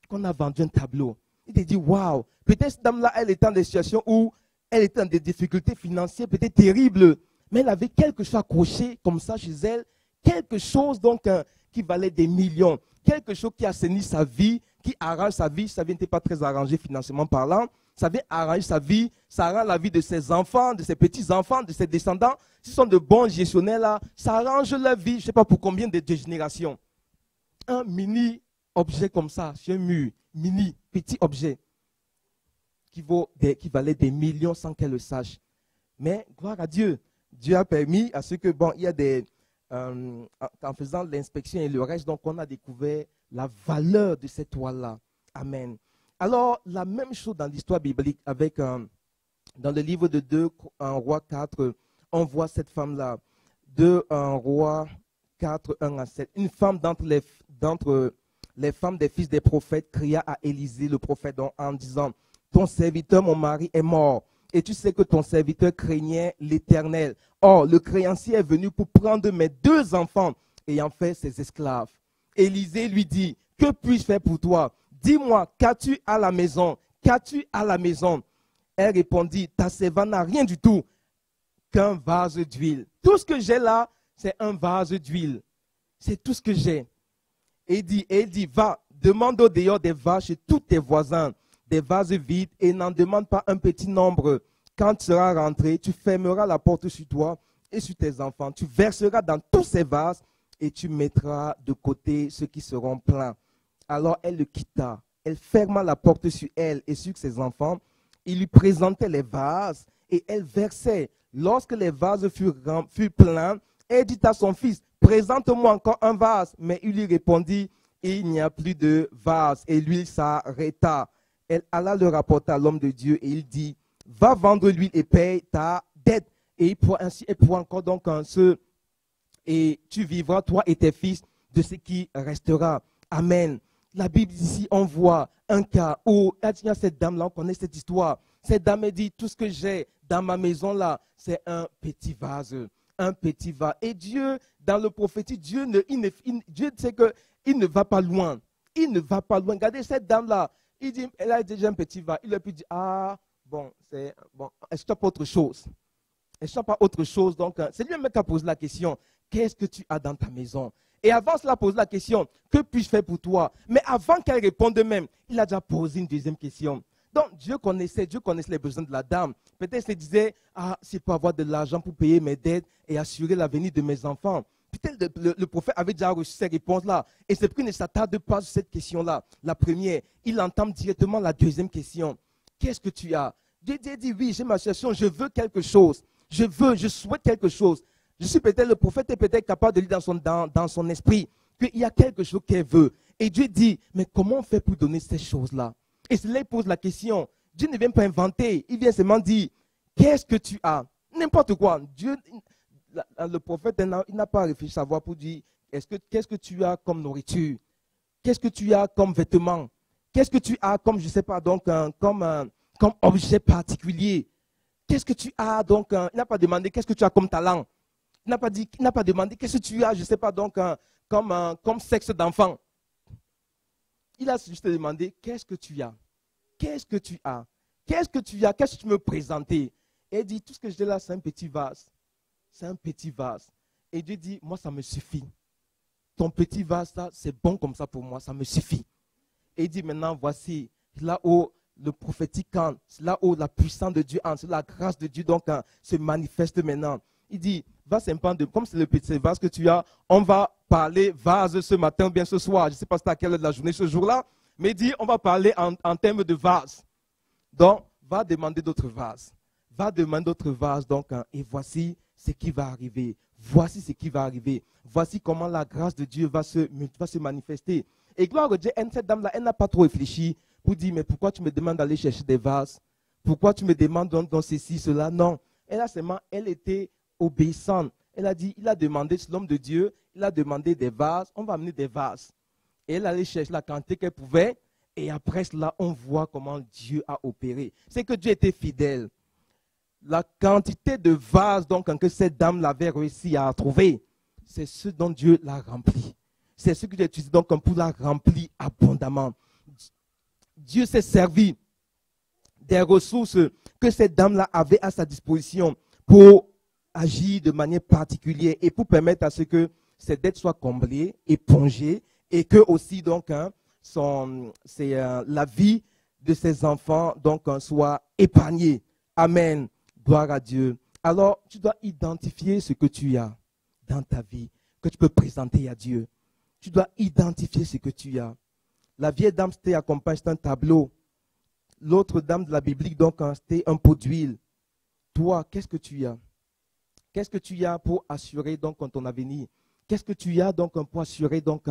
Speaker 1: qu'on a vendu un tableau. Il a dit, waouh, peut-être cette dame-là, elle était dans des situations où elle était dans des difficultés financières peut-être terribles, mais elle avait quelque chose accroché comme ça chez elle, quelque chose donc qui valait des millions, quelque chose qui assainit sa vie, qui arrange sa vie n'était pas très arrangé financièrement parlant, ça vient arranger sa vie, ça arrange la vie de ses enfants, de ses petits-enfants, de ses descendants. S'ils sont de bons gestionnaires là, ça arrange leur vie, je ne sais pas pour combien de générations. Un mini objet comme ça, sur un mur, petit objet, qui valait des millions sans qu'elle le sache. Mais, gloire à Dieu, Dieu a permis à ce que, bon, il y a en faisant l'inspection et le reste, donc on a découvert la valeur de cette toile-là. Amen. Alors, la même chose dans l'histoire biblique avec Dans le livre de 2 Rois 4, on voit cette femme-là. 2 Rois 4, 1 à 7. Une femme d'entre les femmes des fils des prophètes cria à Élisée, le prophète, en disant, ton serviteur, mon mari, est mort. Et tu sais que ton serviteur craignait l'Éternel. Or, le créancier est venu pour prendre mes 2 enfants et en faire ses esclaves. Élisée lui dit, que puis-je faire pour toi? Dis-moi, qu'as-tu à la maison? Qu'as-tu à la maison? Elle répondit, ta servante n'a rien du tout qu'un vase d'huile. Tout ce que j'ai là, c'est un vase d'huile. C'est tout ce que j'ai. Et il dit, va, demande au dehors des vaches chez tous tes voisins, des vases vides, et n'en demande pas un petit nombre. Quand tu seras rentré, tu fermeras la porte sur toi et sur tes enfants. Tu verseras dans tous ces vases et tu mettras de côté ceux qui seront pleins. Alors elle le quitta. Elle ferma la porte sur elle et sur ses enfants. Il lui présentait les vases et elle versait. Lorsque les vases furent pleins, elle dit à son fils, présente-moi encore un vase. Mais il lui répondit, il n'y a plus de vase. Et l'huile s'arrêta. Elle alla le rapporter à l'homme de Dieu et il dit, va vendre l'huile et paye ta dette. Et il pourra encore donc et tu vivras, toi et tes fils, de ce qui restera. Amen. La Bible ici, on voit un cas où cette dame-là, on connaît cette histoire. Cette dame a dit, tout ce que j'ai dans ma maison là, c'est un petit vase. Un petit vase. Et Dieu, dans le prophétique, Dieu sait qu'il ne va pas loin. Il ne va pas loin. Regardez cette dame-là. Il dit, elle a déjà un petit vase. Il a pu dire, ah, bon, est-ce que tu n'as pas autre chose? Est-ce que tu n'as pas autre chose? Donc, c'est lui-même qui a posé la question, qu'est-ce que tu as dans ta maison? Et avant cela, pose la question, que puis-je faire pour toi? Mais avant qu'elle réponde même, il a déjà posé une deuxième question. Donc, Dieu connaissait les besoins de la dame. Peut-être qu'il se disait, ah, c'est pour avoir de l'argent pour payer mes dettes et assurer l'avenir de mes enfants. Peut-être le prophète avait déjà reçu ces réponses-là. Et c'est pourquoi il ne s'attarde pas sur cette question-là. La première, il entame directement la deuxième question. Qu'est-ce que tu as? Dieu dit, oui, j'ai ma situation, je veux quelque chose. Je souhaite quelque chose. Je suis peut-être le prophète est peut-être capable de lire dans son esprit qu'il y a quelque chose qu'elle veut. Et Dieu dit, mais comment on fait pour donner ces choses-là? Et c'est là qu'il pose la question. Dieu ne vient pas inventer. Il vient seulement dire, qu'est-ce que tu as? N'importe quoi. Dieu, le prophète, il n'a pas réfléchi à savoir pour dire, qu'est-ce que tu as comme nourriture? Qu'est-ce que tu as comme vêtements? Qu'est-ce que tu as comme, je ne sais pas, donc, comme objet particulier? Qu'est-ce que tu as donc? Il n'a pas demandé qu'est-ce que tu as comme talent. Il n'a pas demandé qu'est-ce que tu as, je ne sais pas, donc, comme sexe d'enfant. Il a juste demandé qu'est-ce que tu as? Qu'est-ce que tu as? Qu'est-ce que tu as? Qu'est-ce que tu me présenter? Et il dit, tout ce que j'ai là, c'est un petit vase. C'est un petit vase. Et Dieu dit, moi, ça me suffit. Ton petit vase, c'est bon comme ça pour moi, ça me suffit. Et il dit, maintenant, voici, là où le prophétique entre, c'est là où la puissance de Dieu entre, c'est la grâce de Dieu donc se manifeste maintenant. Il dit, va simplement, comme c'est le petit vase que tu as, on va parler vase ce matin ou bien ce soir. Je ne sais pas c'est à quelle heure de la journée ce jour-là, mais il dit, on va parler en termes de vase. Donc, va demander d'autres vases. Va demander d'autres vases. Donc, et voici ce qui va arriver. Voici ce qui va arriver. Voici comment la grâce de Dieu va se manifester. Et gloire à Dieu, cette dame-là, elle n'a pas trop réfléchi pour dire, mais pourquoi tu me demandes d'aller chercher des vases? Pourquoi tu me demandes donc ceci, cela? Non. Elle était obéissante. Elle a dit, il a demandé, c'est l'homme de Dieu, il a demandé des vases, on va amener des vases. Et elle allait chercher la quantité qu'elle pouvait. Et après cela, on voit comment Dieu a opéré. C'est que Dieu était fidèle. La quantité de vases donc, que cette dame l'avait réussi à trouver, c'est ce dont Dieu l'a rempli. C'est ce que Dieu a utilisé donc pour la remplir abondamment. Dieu s'est servi des ressources que cette dame-là avait à sa disposition pour agir de manière particulière et pour permettre à ce que ses dettes soient comblées, épongées, et que aussi donc la vie de ses enfants donc soit épargnée. Amen. Gloire à Dieu. Alors, tu dois identifier ce que tu as dans ta vie, que tu peux présenter à Dieu. Tu dois identifier ce que tu as. La vieille dame, c'était accompagnée d'un tableau. L'autre dame de la Bible, donc, c'était un pot d'huile. Toi, qu'est-ce que tu as? Qu'est-ce que tu as pour assurer donc ton avenir? Qu'est-ce que tu as donc pour assurer donc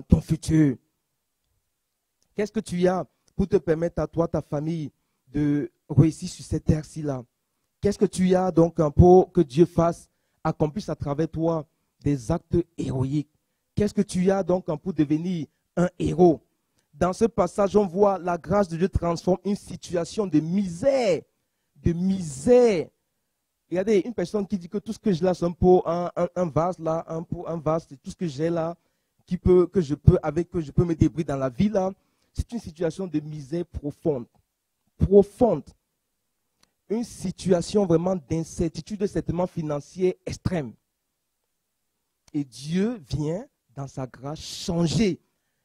Speaker 1: ton futur? Qu'est-ce que tu as pour te permettre à toi, ta famille, de réussir sur cette terre-ci là? Qu'est-ce que tu as donc pour que Dieu accomplisse à travers toi des actes héroïques? Qu'est-ce que tu as donc pour devenir un héros? Dans ce passage, on voit la grâce de Dieu transforme une situation de misère. De misère. Regardez, une personne qui dit que tout ce que j'ai là, c'est un pot, un vase là, un pot, un vase, c'est tout ce que j'ai là, que je peux me débrouiller dans la vie là. C'est une situation de misère profonde. Profonde. Une situation vraiment d'incertitude, certainement financière extrême. Et Dieu vient, dans sa grâce, changer,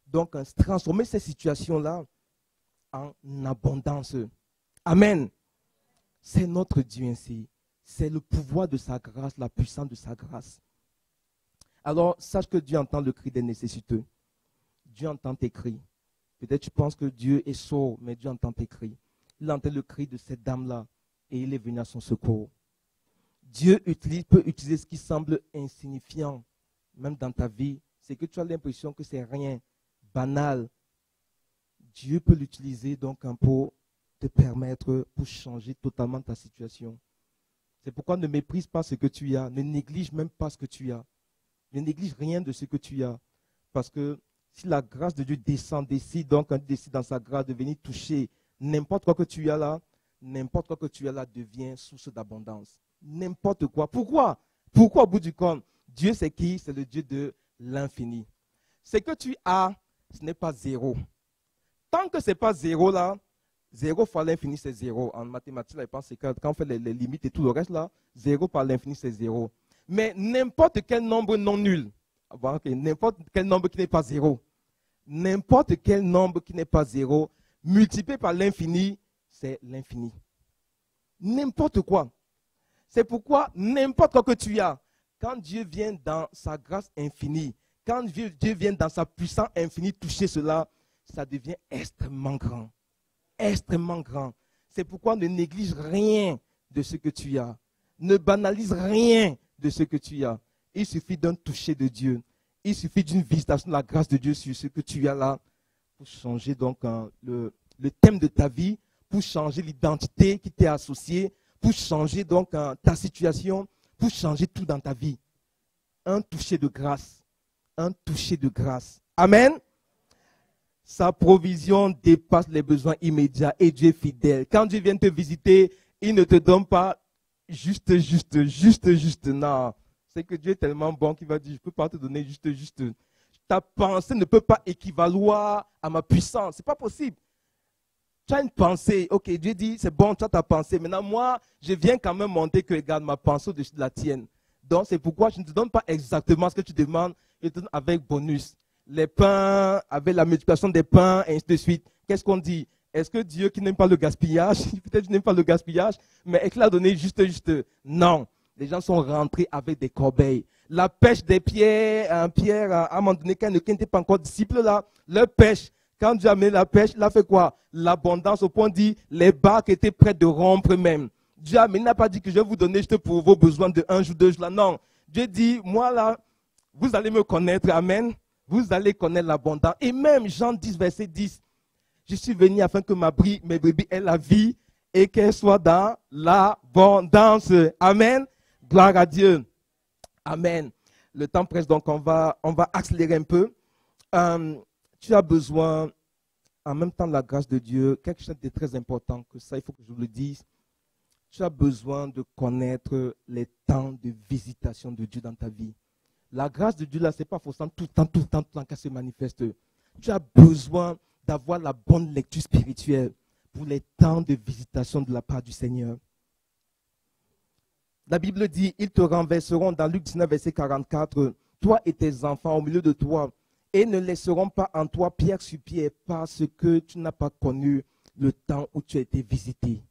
Speaker 1: donc transformer ces situations-là en abondance. Amen. C'est notre Dieu ainsi. C'est le pouvoir de sa grâce, la puissance de sa grâce. Alors, sache que Dieu entend le cri des nécessiteux. Dieu entend tes cris. Peut-être tu penses que Dieu est sourd, mais Dieu entend tes cris. Il entend le cri de cette dame-là et il est venu à son secours. Dieu peut utiliser ce qui semble insignifiant, même dans ta vie. C'est que tu as l'impression que c'est rien, banal. Dieu peut l'utiliser donc pour te permettre, pour changer totalement ta situation. C'est pourquoi ne méprise pas ce que tu as, ne néglige même pas ce que tu as. Ne néglige rien de ce que tu as. Parce que si la grâce de Dieu décide donc quand il décide dans sa grâce de venir toucher n'importe quoi que tu as là, n'importe quoi que tu as là devient source d'abondance. N'importe quoi. Pourquoi? Pourquoi au bout du compte? Dieu c'est qui? C'est le Dieu de l'infini. Ce que tu as, ce n'est pas zéro. Tant que ce n'est pas zéro là, 0 fois l'infini c'est 0. En mathématiques, là, je pense que quand on fait les limites et tout le reste là, 0 par l'infini c'est 0. Mais n'importe quel nombre non nul, n'importe quel nombre qui n'est pas 0, n'importe quel nombre qui n'est pas 0, multiplié par l'infini, c'est l'infini. N'importe quoi. C'est pourquoi n'importe quoi que tu as, quand Dieu vient dans sa grâce infinie, quand Dieu vient dans sa puissance infinie toucher cela, ça devient extrêmement grand. Extrêmement grand. C'est pourquoi ne néglige rien de ce que tu as. Ne banalise rien de ce que tu as. Il suffit d'un toucher de Dieu. Il suffit d'une visitation de la grâce de Dieu sur ce que tu as là pour changer donc le thème de ta vie, pour changer l'identité qui t'est associée, pour changer donc ta situation, pour changer tout dans ta vie. Un toucher de grâce. Un toucher de grâce. Amen. Sa provision dépasse les besoins immédiats et Dieu est fidèle. Quand Dieu vient te visiter, il ne te donne pas juste. Non. C'est que Dieu est tellement bon qu'il va dire, je ne peux pas te donner juste. Ta pensée ne peut pas équivaloir à ma puissance. Ce n'est pas possible. Tu as une pensée, ok, Dieu dit, c'est bon, tu as ta pensée. Maintenant, moi, je viens quand même monter que, regarde, ma pensée au-dessus de la tienne. Donc, c'est pourquoi je ne te donne pas exactement ce que tu demandes, je te donne avec bonus. Les pains, avec la multiplication des pains, et ainsi de suite. Qu'est-ce qu'on dit? Est-ce que Dieu qui n'aime pas le gaspillage, peut-être qu'il n'aime pas le gaspillage, mais est-ce qu'il a donné juste? Non. Les gens sont rentrés avec des corbeilles. La pêche des pierres, Pierre, à un moment donné, quand il n'était pas encore disciple là, leur pêche, quand Dieu a amené la pêche, il a fait quoi? L'abondance, au point dit, les barques étaient prêtes de rompre même. Dieu n'a pas dit que je vais vous donner juste pour vos besoins de 1 jour, 2 jours là. Non. Dieu dit, moi là, vous allez me connaître, amen. Vous allez connaître l'abondance. Et même Jean 10, verset 10. Je suis venu afin que mes brebis aient la vie et qu'elles soient dans l'abondance. Amen. Gloire à Dieu. Amen. Le temps presse, donc on va accélérer un peu. Tu as besoin, en même temps de la grâce de Dieu, quelque chose de très important que ça, il faut que je vous le dise. Tu as besoin de connaître les temps de visitation de Dieu dans ta vie. La grâce de Dieu, là, ce n'est pas forcément tout le temps qu'elle se manifeste. Tu as besoin d'avoir la bonne lecture spirituelle pour les temps de visitation de la part du Seigneur. La Bible dit, ils te renverseront dans Luc 19, verset 44, toi et tes enfants au milieu de toi, et ne laisseront pas en toi pierre sur pierre parce que tu n'as pas connu le temps où tu as été visité.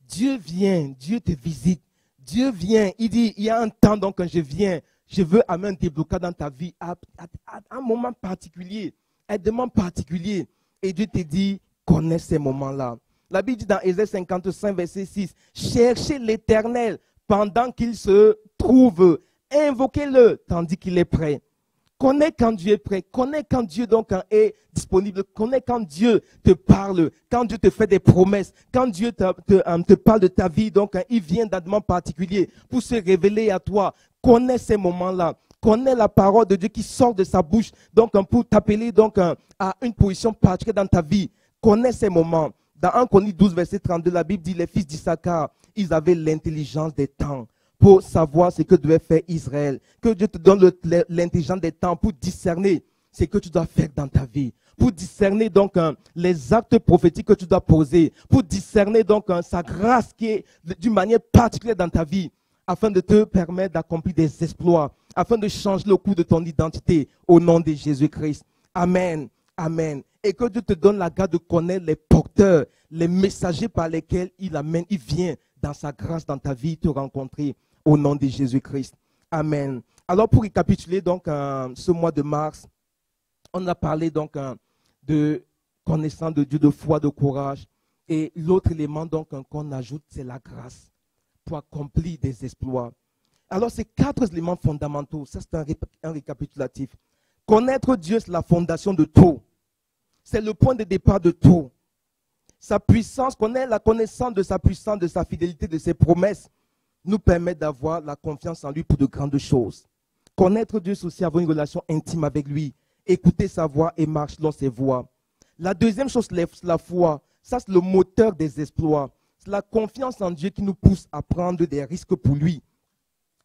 Speaker 1: Dieu vient, Dieu te visite, Dieu vient, il dit, il y a un temps donc quand je viens, je veux amener un déblocage dans ta vie à un moment particulier, à un moment particulier. Et Dieu te dit, connais ces moments-là. La Bible dit dans Ésaïe 55, verset 6, cherchez l'Éternel pendant qu'il se trouve, invoquez-le tandis qu'il est prêt. Connais quand Dieu est prêt. Connais quand Dieu donc est disponible. Connais quand Dieu te parle. Quand Dieu te fait des promesses. Quand Dieu te parle de ta vie. Donc, il vient d'un moment particulier pour se révéler à toi. Connais ces moments-là. Connais la parole de Dieu qui sort de sa bouche. Donc, pour t'appeler donc à une position particulière dans ta vie. Connais ces moments. Dans 1 Chroniques 12, verset 32, la Bible dit, les fils d'Issachar, ils avaient l'intelligence des temps pour savoir ce que devait faire Israël. Que Dieu te donne l'intelligence des temps pour discerner ce que tu dois faire dans ta vie. Pour discerner donc les actes prophétiques que tu dois poser. Pour discerner donc sa grâce qui est d'une manière particulière dans ta vie. Afin de te permettre d'accomplir des exploits. Afin de changer le cours de ton identité. Au nom de Jésus-Christ. Amen. Amen. Et que Dieu te donne la grâce de connaître les porteurs, les messagers par lesquels il amène, il vient dans sa grâce dans ta vie te rencontrer. Au nom de Jésus-Christ. Amen. Alors pour récapituler donc ce mois de mars, on a parlé donc de connaissance de Dieu, de foi, de courage. Et l'autre élément donc qu'on ajoute, c'est la grâce pour accomplir des exploits. Alors ces 4 éléments fondamentaux, ça c'est un récapitulatif. Connaître Dieu, c'est la fondation de tout. C'est le point de départ de tout. Sa puissance, connaître la connaissance de sa puissance, de sa fidélité, de ses promesses, nous permet d'avoir la confiance en lui pour de grandes choses. Connaître Dieu, c'est aussi avoir une relation intime avec lui, écouter sa voix et marcher dans ses voies. La deuxième chose, c'est la foi. Ça, c'est le moteur des exploits. C'est la confiance en Dieu qui nous pousse à prendre des risques pour lui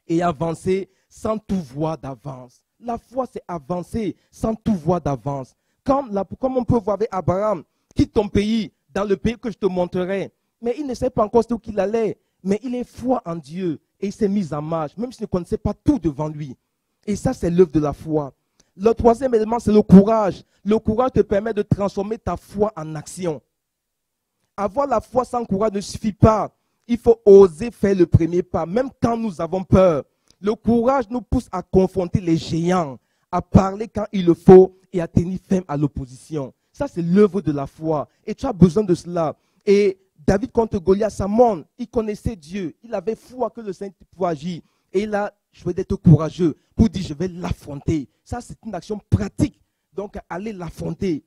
Speaker 1: et avancer sans tout voir d'avance. La foi, c'est avancer sans tout voir d'avance. Comme on peut voir avec Abraham, quitte ton pays, dans le pays que je te montrerai. Mais il ne sait pas encore où qu'il allait. Mais il est foi en Dieu et il s'est mis en marche, même s'il ne connaissait pas tout devant lui. Et ça, c'est l'œuvre de la foi. Le troisième élément, c'est le courage. Le courage te permet de transformer ta foi en action. Avoir la foi sans courage ne suffit pas. Il faut oser faire le premier pas, même quand nous avons peur. Le courage nous pousse à confronter les géants, à parler quand il le faut et à tenir ferme à l'opposition. Ça, c'est l'œuvre de la foi. Et tu as besoin de cela. Et David contre Goliath, ça montre, il connaissait Dieu. Il avait foi que le Seigneur pouvait agir. Et il a choisi d'être courageux pour dire, je vais l'affronter. Ça, c'est une action pratique. Donc, aller l'affronter.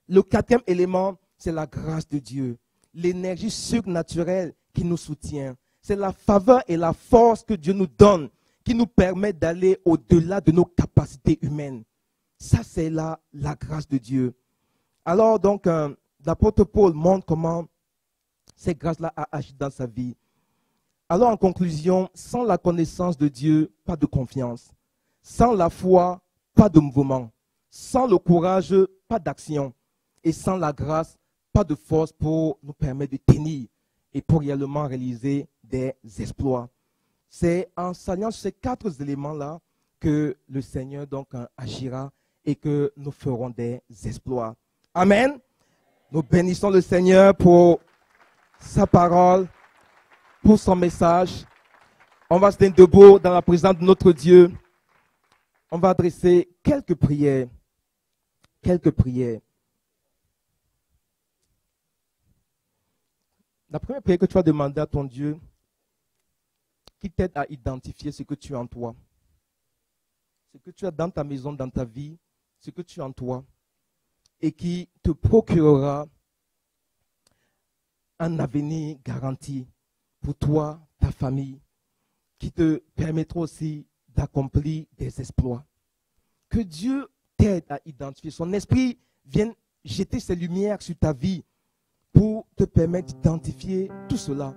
Speaker 1: Le 4e élément, c'est la grâce de Dieu. L'énergie surnaturelle qui nous soutient. C'est la faveur et la force que Dieu nous donne qui nous permet d'aller au-delà de nos capacités humaines. Ça, c'est la grâce de Dieu. Alors, donc, l'apôtre Paul montre comment cette grâce-là a agi dans sa vie. Alors, en conclusion, sans la connaissance de Dieu, pas de confiance. Sans la foi, pas de mouvement. Sans le courage, pas d'action. Et sans la grâce, pas de force pour nous permettre de tenir et pour réellement réaliser des exploits. C'est en saignant ces 4 éléments-là que le Seigneur donc agira et que nous ferons des exploits. Amen. Nous bénissons le Seigneur pour sa parole, pour son message. On va se tenir debout dans la présence de notre Dieu. On va adresser quelques prières. Quelques prières. La première prière que tu vas demander à ton Dieu, qui t'aide à identifier ce que tu as en toi. Ce que tu as dans ta maison, dans ta vie, ce que tu as en toi. Et qui te procurera un avenir garanti pour toi, ta famille, qui te permettra aussi d'accomplir des exploits. Que Dieu t'aide à identifier. Son esprit vienne jeter ses lumières sur ta vie pour te permettre d'identifier tout cela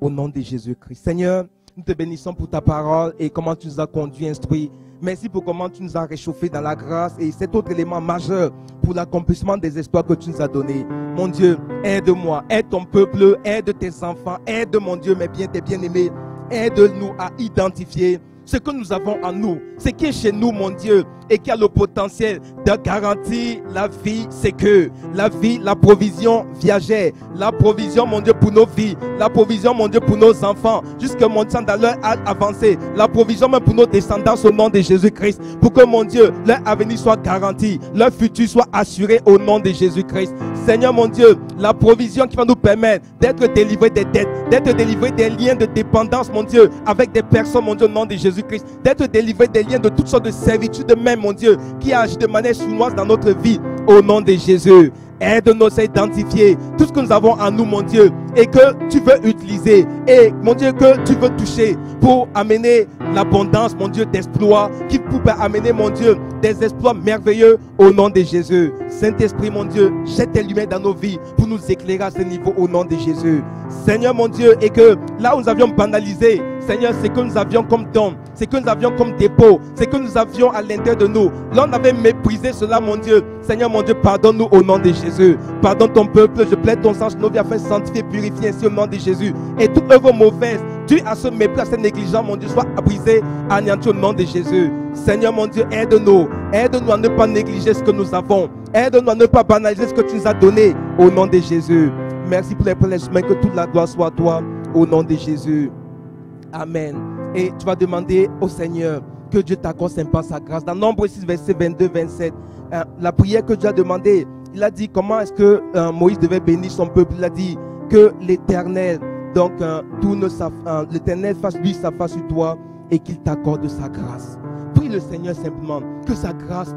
Speaker 1: au nom de Jésus-Christ. Seigneur, nous te bénissons pour ta parole et comment tu nous as conduit, instruit. Merci pour comment tu nous as réchauffés dans la grâce et cet autre élément majeur pour l'accomplissement des exploits que tu nous as donnés. Mon Dieu, aide-moi, aide ton peuple, aide tes enfants, aide mon Dieu, tes bien-aimés. Aide-nous à identifier ce que nous avons en nous, ce qui est chez nous, mon Dieu, et qui a le potentiel de garantir la vie sécure, la vie, la provision viagère, la provision, mon Dieu, pour nos vies, la provision, mon Dieu, pour nos enfants, jusque mon Dieu, dans leur âge avancé, la provision même pour nos descendants au nom de Jésus-Christ, pour que mon Dieu, leur avenir soit garanti, leur futur soit assuré au nom de Jésus-Christ. Seigneur mon Dieu, la provision qui va nous permettre d'être délivrés des dettes, d'être délivrés des liens de dépendance, mon Dieu, avec des personnes, mon Dieu, au nom de Jésus-Christ, d'être délivrés des liens de toutes sortes de servitudes même, mon Dieu, qui agit de manière sournoise dans notre vie, au nom de Jésus. Aide-nous à identifier tout ce que nous avons en nous, mon Dieu, et que tu veux utiliser, et mon Dieu, que tu veux toucher pour amener l'abondance, mon Dieu, d'exploits, qui peut amener, mon Dieu, des exploits merveilleux au nom de Jésus. Saint-Esprit, mon Dieu, jette tes lumières dans nos vies pour nous éclairer à ce niveau au nom de Jésus. Seigneur, mon Dieu, et que là où nous avions banalisé, Seigneur, c'est que nous avions comme don, c'est que nous avions comme dépôt, c'est que nous avions à l'intérieur de nous. Là, on avait méprisé cela, mon Dieu. Seigneur, mon Dieu, pardonne-nous au nom de Jésus. Pardonne ton peuple, je plaide ton sang sur nos vies afin de sanctifier et purifier ainsi au nom de Jésus. Et toute œuvre mauvaise, dû à ce mépris, à ce négligent, mon Dieu, soit brisé, anéanti au nom de Jésus. Seigneur, mon Dieu, aide-nous. Aide-nous à ne pas négliger ce que nous avons. Aide-nous à ne pas banaliser ce que tu nous as donné au nom de Jésus. Merci pour les prélèvements, que toute la gloire soit à toi au nom de Jésus. Amen. Et tu vas demander au Seigneur que Dieu t'accorde simplement sa grâce. Dans Nombre 6, verset 22-27, la prière que Dieu a demandé, il a dit comment est-ce que Moïse devait bénir son peuple. Il a dit que l'Éternel, donc l'Éternel fasse lui sa face sur toi et qu'il t'accorde sa grâce. Prie le Seigneur simplement que sa grâce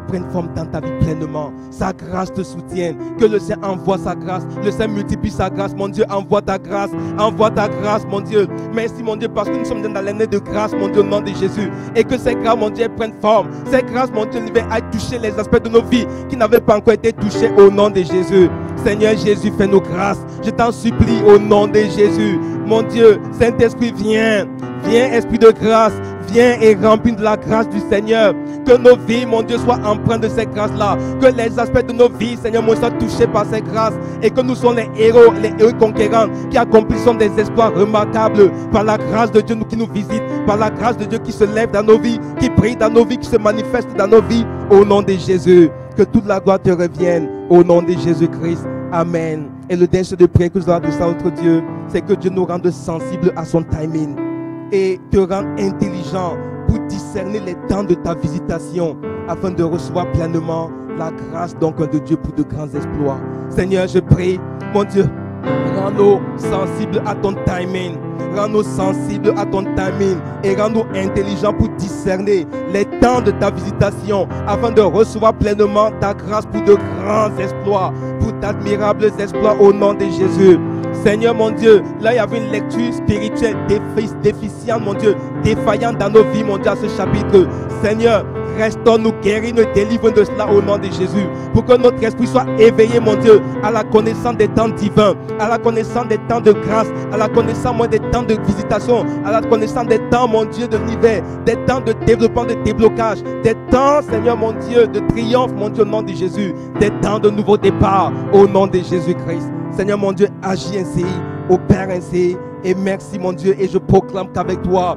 Speaker 1: prenne forme dans ta vie pleinement. Sa grâce te soutienne. Que le Seigneur envoie sa grâce. Le Seigneur multiplie sa grâce. Mon Dieu, envoie ta grâce. Envoie ta grâce, mon Dieu. Merci, mon Dieu, parce que nous sommes dans l'année de grâce, mon Dieu, au nom de Jésus. Et que ces grâces, mon Dieu, prennent forme. Ces grâces, mon Dieu, aillent toucher les aspects de nos vies qui n'avaient pas encore été touchés au nom de Jésus. Seigneur Jésus, fais-nous grâce. Je t'en supplie au nom de Jésus. Mon Dieu, Saint-Esprit, viens. Viens, Esprit de grâce. Viens et remplis de la grâce du Seigneur. Que nos vies, mon Dieu, soient empreintes de ces grâces-là. Que les aspects de nos vies, Seigneur, mon Dieu, soient touchés par ces grâces. Et que nous soyons les héros conquérants qui accomplissons des exploits remarquables par la grâce de Dieu qui nous visite, par la grâce de Dieu qui se lève dans nos vies, qui brille dans nos vies, qui se manifeste dans nos vies. Au nom de Jésus. Que toute la gloire te revienne. Au nom de Jésus-Christ. Amen. Et le dernier de prière que nous avons de ça, notre Dieu, c'est que Dieu nous rende sensibles à son timing et te rende intelligent pour discerner les temps de ta visitation afin de recevoir pleinement la grâce donc de Dieu pour de grands exploits. Seigneur, je prie, mon Dieu, rends-nous sensibles à ton timing. Rends-nous sensibles à ton timing et rends-nous intelligents pour discerner les temps de ta visitation afin de recevoir pleinement ta grâce pour de grands exploits, pour d'admirables exploits au nom de Jésus. Seigneur mon Dieu, là il y avait une lecture spirituelle déficiente, mon Dieu, défaillante dans nos vies, mon Dieu, à ce chapitre. Seigneur, restaure-nous, guéris-nous, délivre-nous de cela au nom de Jésus. Pour que notre esprit soit éveillé, mon Dieu, à la connaissance des temps divins, à la connaissance des temps de grâce, à la connaissance des temps de visitation, à la connaissance des temps, mon Dieu, de l'hiver, des temps de développement, de déblocage, des temps, Seigneur mon Dieu, de triomphe, mon Dieu, au nom de Jésus, des temps de nouveau départ, au nom de Jésus-Christ. Seigneur mon Dieu, agis ainsi, opère ainsi, et merci mon Dieu, et je proclame qu'avec toi,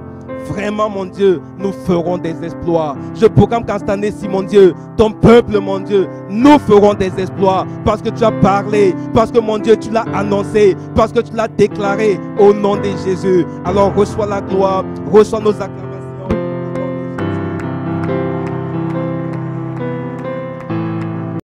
Speaker 1: vraiment mon Dieu, nous ferons des exploits. Je proclame qu'en cette année-ci, mon Dieu, ton peuple, mon Dieu, nous ferons des exploits, parce que tu as parlé, parce que mon Dieu, tu l'as annoncé, parce que tu l'as déclaré au nom de Jésus. Alors reçois la gloire, reçois nos acclamations.